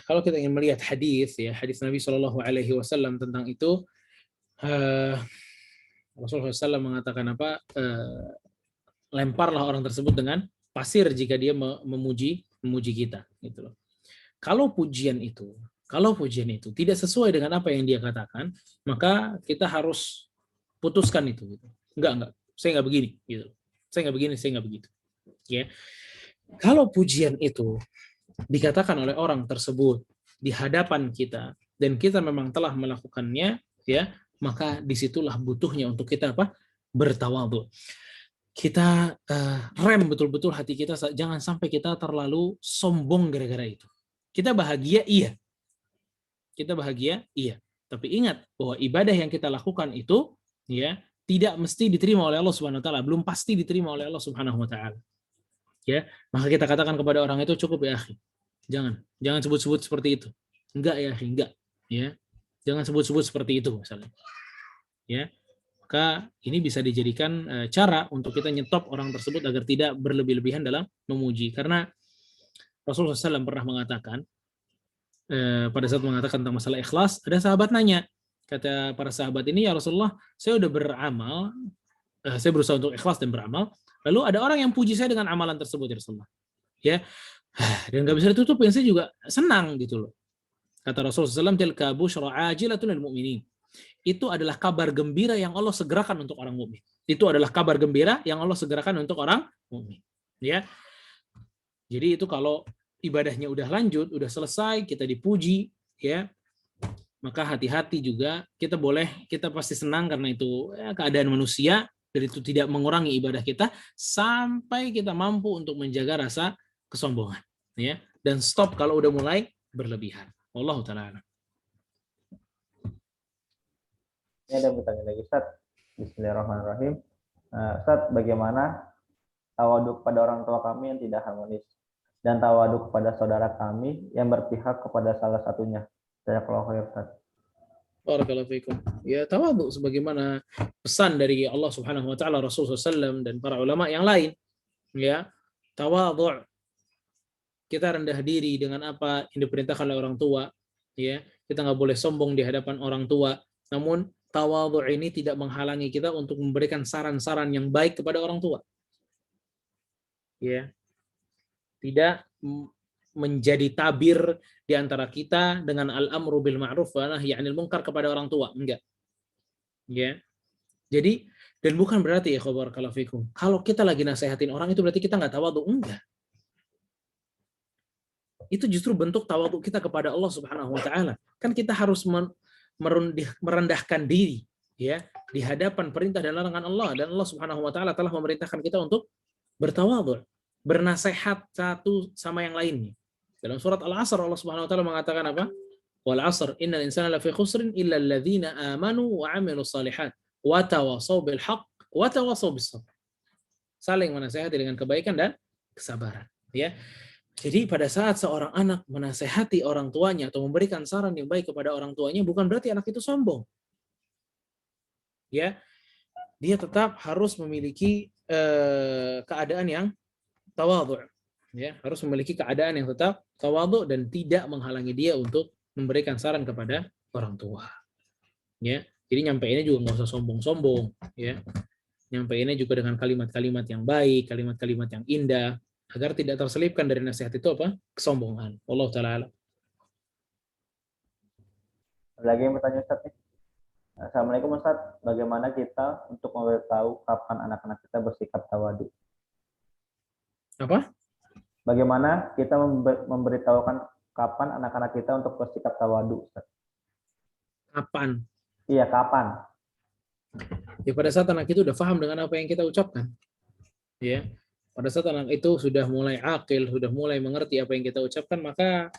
Kalau kita ingin melihat hadis Nabi Shallallahu Alaihi Wasallam tentang itu, Rasulullah SAW mengatakan apa? Lemparlah orang tersebut dengan pasir jika dia memuji kita, gitu loh. Kalau pujian itu tidak sesuai dengan apa yang dia katakan, maka kita harus putuskan itu. Gitu. Enggak, saya nggak begini, gitu. Saya nggak begini, saya nggak begitu. Ya, kalau pujian itu dikatakan oleh orang tersebut di hadapan kita dan kita memang telah melakukannya, ya, maka disitulah butuhnya untuk kita bertawadhu. Kita rem betul-betul hati kita, jangan sampai kita terlalu sombong gara-gara itu. Kita bahagia, iya. Tapi ingat bahwa ibadah yang kita lakukan itu, ya, tidak mesti diterima oleh Allah Subhanahu Wa Taala, belum pasti diterima oleh Allah Subhanahu Wa Taala. Ya, maka kita katakan kepada orang itu, cukup ya akhi. Jangan sebut-sebut seperti itu. Enggak ya akhi, enggak. Ya, jangan sebut-sebut seperti itu misalnya. Ya, maka ini bisa dijadikan cara untuk kita nyetop orang tersebut agar tidak berlebih-lebihan dalam memuji. Karena Rasulullah SAW pernah mengatakan, pada saat mengatakan tentang masalah ikhlas, ada sahabat nanya, kata para sahabat ini, ya Rasulullah, saya udah beramal, saya berusaha untuk ikhlas dan beramal, lalu ada orang yang puji saya dengan amalan tersebut, ya Rasulullah. Ya, dan nggak bisa ditutupin, saya juga senang gitu loh. Kata Rasulullah SAW, tilka busyra ajilatun lil mu'minin. Itu adalah kabar gembira yang Allah segerakan untuk orang mukmin. Itu adalah kabar gembira yang Allah segerakan untuk orang mukmin. Ya. Jadi itu kalau ibadahnya udah lanjut, udah selesai, kita dipuji, ya, maka hati-hati juga. Kita pasti senang karena itu ya, keadaan manusia, dan itu tidak mengurangi ibadah kita sampai kita mampu untuk menjaga rasa kesombongan, ya, dan stop kalau udah mulai berlebihan. Wallahu ta'ala. Ini ada yang bertanya lagi, Ustaz. Bismillahirrahmanirrahim. Ustaz, bagaimana tawaduk pada orang tua kami yang tidak harmonis dan tawaduk kepada saudara kami yang berpihak kepada salah satunya? Jazakallahu khair, Ustaz. Barakallahu fikum. Ya, tawadhu sebagaimana pesan dari Allah Subhanahu wa taala, Rasulullah SAW dan para ulama yang lain. Ya, tawadhu. Kita rendah diri dengan apa yang diperintahkan oleh orang tua, ya. Kita nggak boleh sombong di hadapan orang tua. Namun tawadhu ini tidak menghalangi kita untuk memberikan saran-saran yang baik kepada orang tua. Ya. Tidak menjadi tabir di antara kita dengan al-amru bil ma'ruf wa nahyi 'anil munkar kepada orang tua, enggak. Ya. Jadi, dan bukan berarti ya barakallahu fikum, kalau kita lagi nasehatin orang itu berarti kita nggak tawadhu, enggak. Itu justru bentuk tawadhu kita kepada Allah Subhanahu wa taala. Kan kita harus merendahkan diri, ya, di hadapan perintah dan larangan Allah, dan Allah Subhanahu wa taala telah memerintahkan kita untuk bertawadhu, bernasihat satu sama yang lainnya. Dalam surat Al-Asr Allah Subhanahu wa taala mengatakan apa? Wal 'asr innal insana lafi khusrin illa alladzina amanu wa 'amilus shalihat wa tawasaw bil haqq wa tawasaw bis sabr. Saling menasihati dengan kebaikan dan kesabaran, ya. Jadi pada saat seorang anak menasehati orang tuanya atau memberikan saran yang baik kepada orang tuanya, bukan berarti anak itu sombong. Ya, dia tetap harus memiliki keadaan yang tawadhu. Ya, harus memiliki keadaan yang tetap tawadhu dan tidak menghalangi dia untuk memberikan saran kepada orang tua. Ya, jadi nyampeinnya juga nggak usah sombong-sombong. Ya, nyampeinnya juga dengan kalimat-kalimat yang baik, kalimat-kalimat yang indah, agar tidak terselipkan dari nasihat itu apa? Kesombongan. Wallahu ta'ala alam. Lagi yang bertanya, Ustaz nih. Assalamualaikum, Ustaz. Bagaimana kita untuk memberitahu kapan anak-anak kita bersikap tawadu? Apa? Bagaimana kita memberitahukan kapan anak-anak kita untuk bersikap tawadu, Ustaz? Kapan? Iya, kapan? Ya, pada saat anak itu udah paham dengan apa yang kita ucapkan. Ya. Pada saat anak itu sudah mulai akil, sudah mulai mengerti apa yang kita ucapkan, maka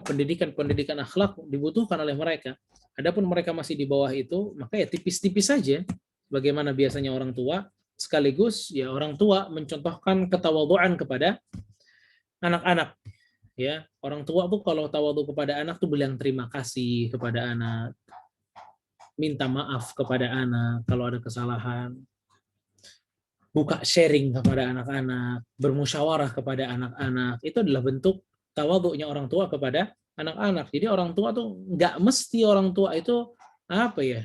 pendidikan akhlak dibutuhkan oleh mereka. Adapun mereka masih di bawah itu, maka ya tipis-tipis saja. Bagaimana biasanya orang tua, sekaligus ya orang tua mencontohkan ketawadhuan kepada anak-anak. Ya, orang tua tuh kalau tawadhu kepada anak tuh bilang terima kasih kepada anak, minta maaf kepada anak kalau ada kesalahan, buka sharing kepada anak-anak, bermusyawarah kepada anak-anak. Itu adalah bentuk tawadhu'nya orang tua kepada anak-anak. Jadi orang tua tuh nggak mesti orang tua itu apa ya,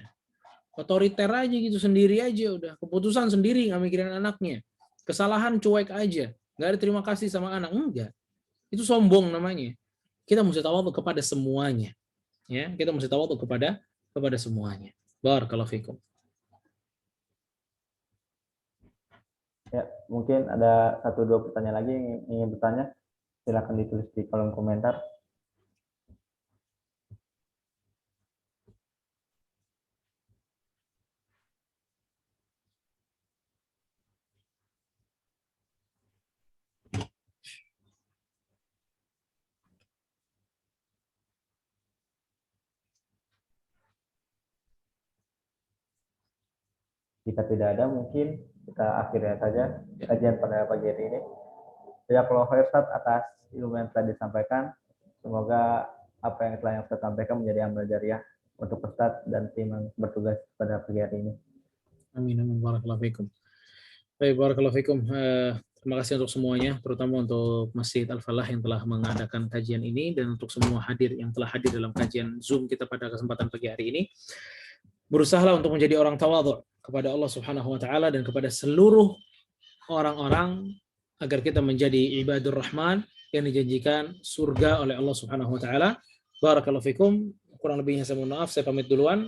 otoriter aja gitu, sendiri aja udah, keputusan sendiri nggak mikirin anaknya, kesalahan cuek aja, nggak ada terima kasih sama anak, enggak. Itu sombong namanya. Kita mesti tawadhu kepada semuanya. Ya, kita mesti tawadhu kepada semuanya. Barakallahu fikum. Ya, mungkin ada 1-2 pertanyaan lagi yang ingin bertanya. Silakan ditulis di kolom komentar. Jika tidak ada, mungkin kita akhirnya saja kajian pada pagi hari ini. Jazakallahu khair, Ustaz, atas ilmu yang telah disampaikan. Semoga apa yang telah Ustaz sampaikan menjadi amal jariah untuk Ustaz dan tim yang bertugas pada pagi hari ini. Amin, amin, barakallahu fikum. Baik, barakallahu fikum. Terima kasih untuk semuanya, terutama untuk Masjid Al-Falah yang telah mengadakan kajian ini dan untuk semua hadir yang telah hadir dalam kajian Zoom kita pada kesempatan pagi hari ini. Berusahalah untuk menjadi orang tawadhu kepada Allah Subhanahu wa taala dan kepada seluruh orang-orang agar kita menjadi ibadur rahman yang dijanjikan surga oleh Allah Subhanahu wa taala. Barakallahu fikum. Kurang lebihnya saya mohon maaf, saya pamit duluan.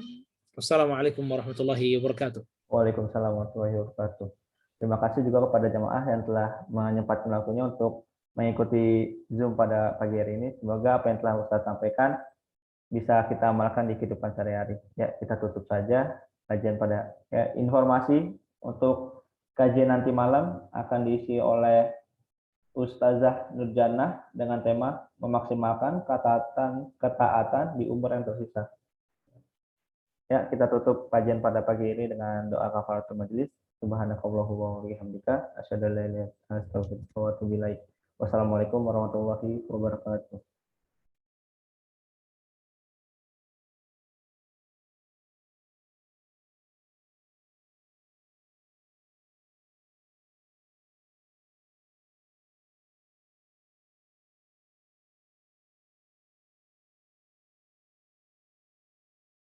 Wassalamualaikum warahmatullahi wabarakatuh. Waalaikumsalam warahmatullahi wabarakatuh. Terima kasih juga kepada jemaah yang telah menyempatkan waktunya untuk mengikuti Zoom pada pagi hari ini. Semoga apa yang telah Ustaz sampaikan bisa kita amalkan di kehidupan sehari-hari. Ya, kita tutup saja kajian pada informasi untuk kajian nanti malam akan diisi oleh Ustazah Nurjannah dengan tema memaksimalkan ketaatan di umur yang tersisa. Ya, kita tutup kajian pada pagi ini dengan doa kafaratul majelis. Subhanakallahumma wa bihamdika asyhadu an la ilaha illa anta astaghfiruka wa atubu ilaik. Wassalamualaikum warahmatullahi wabarakatuh.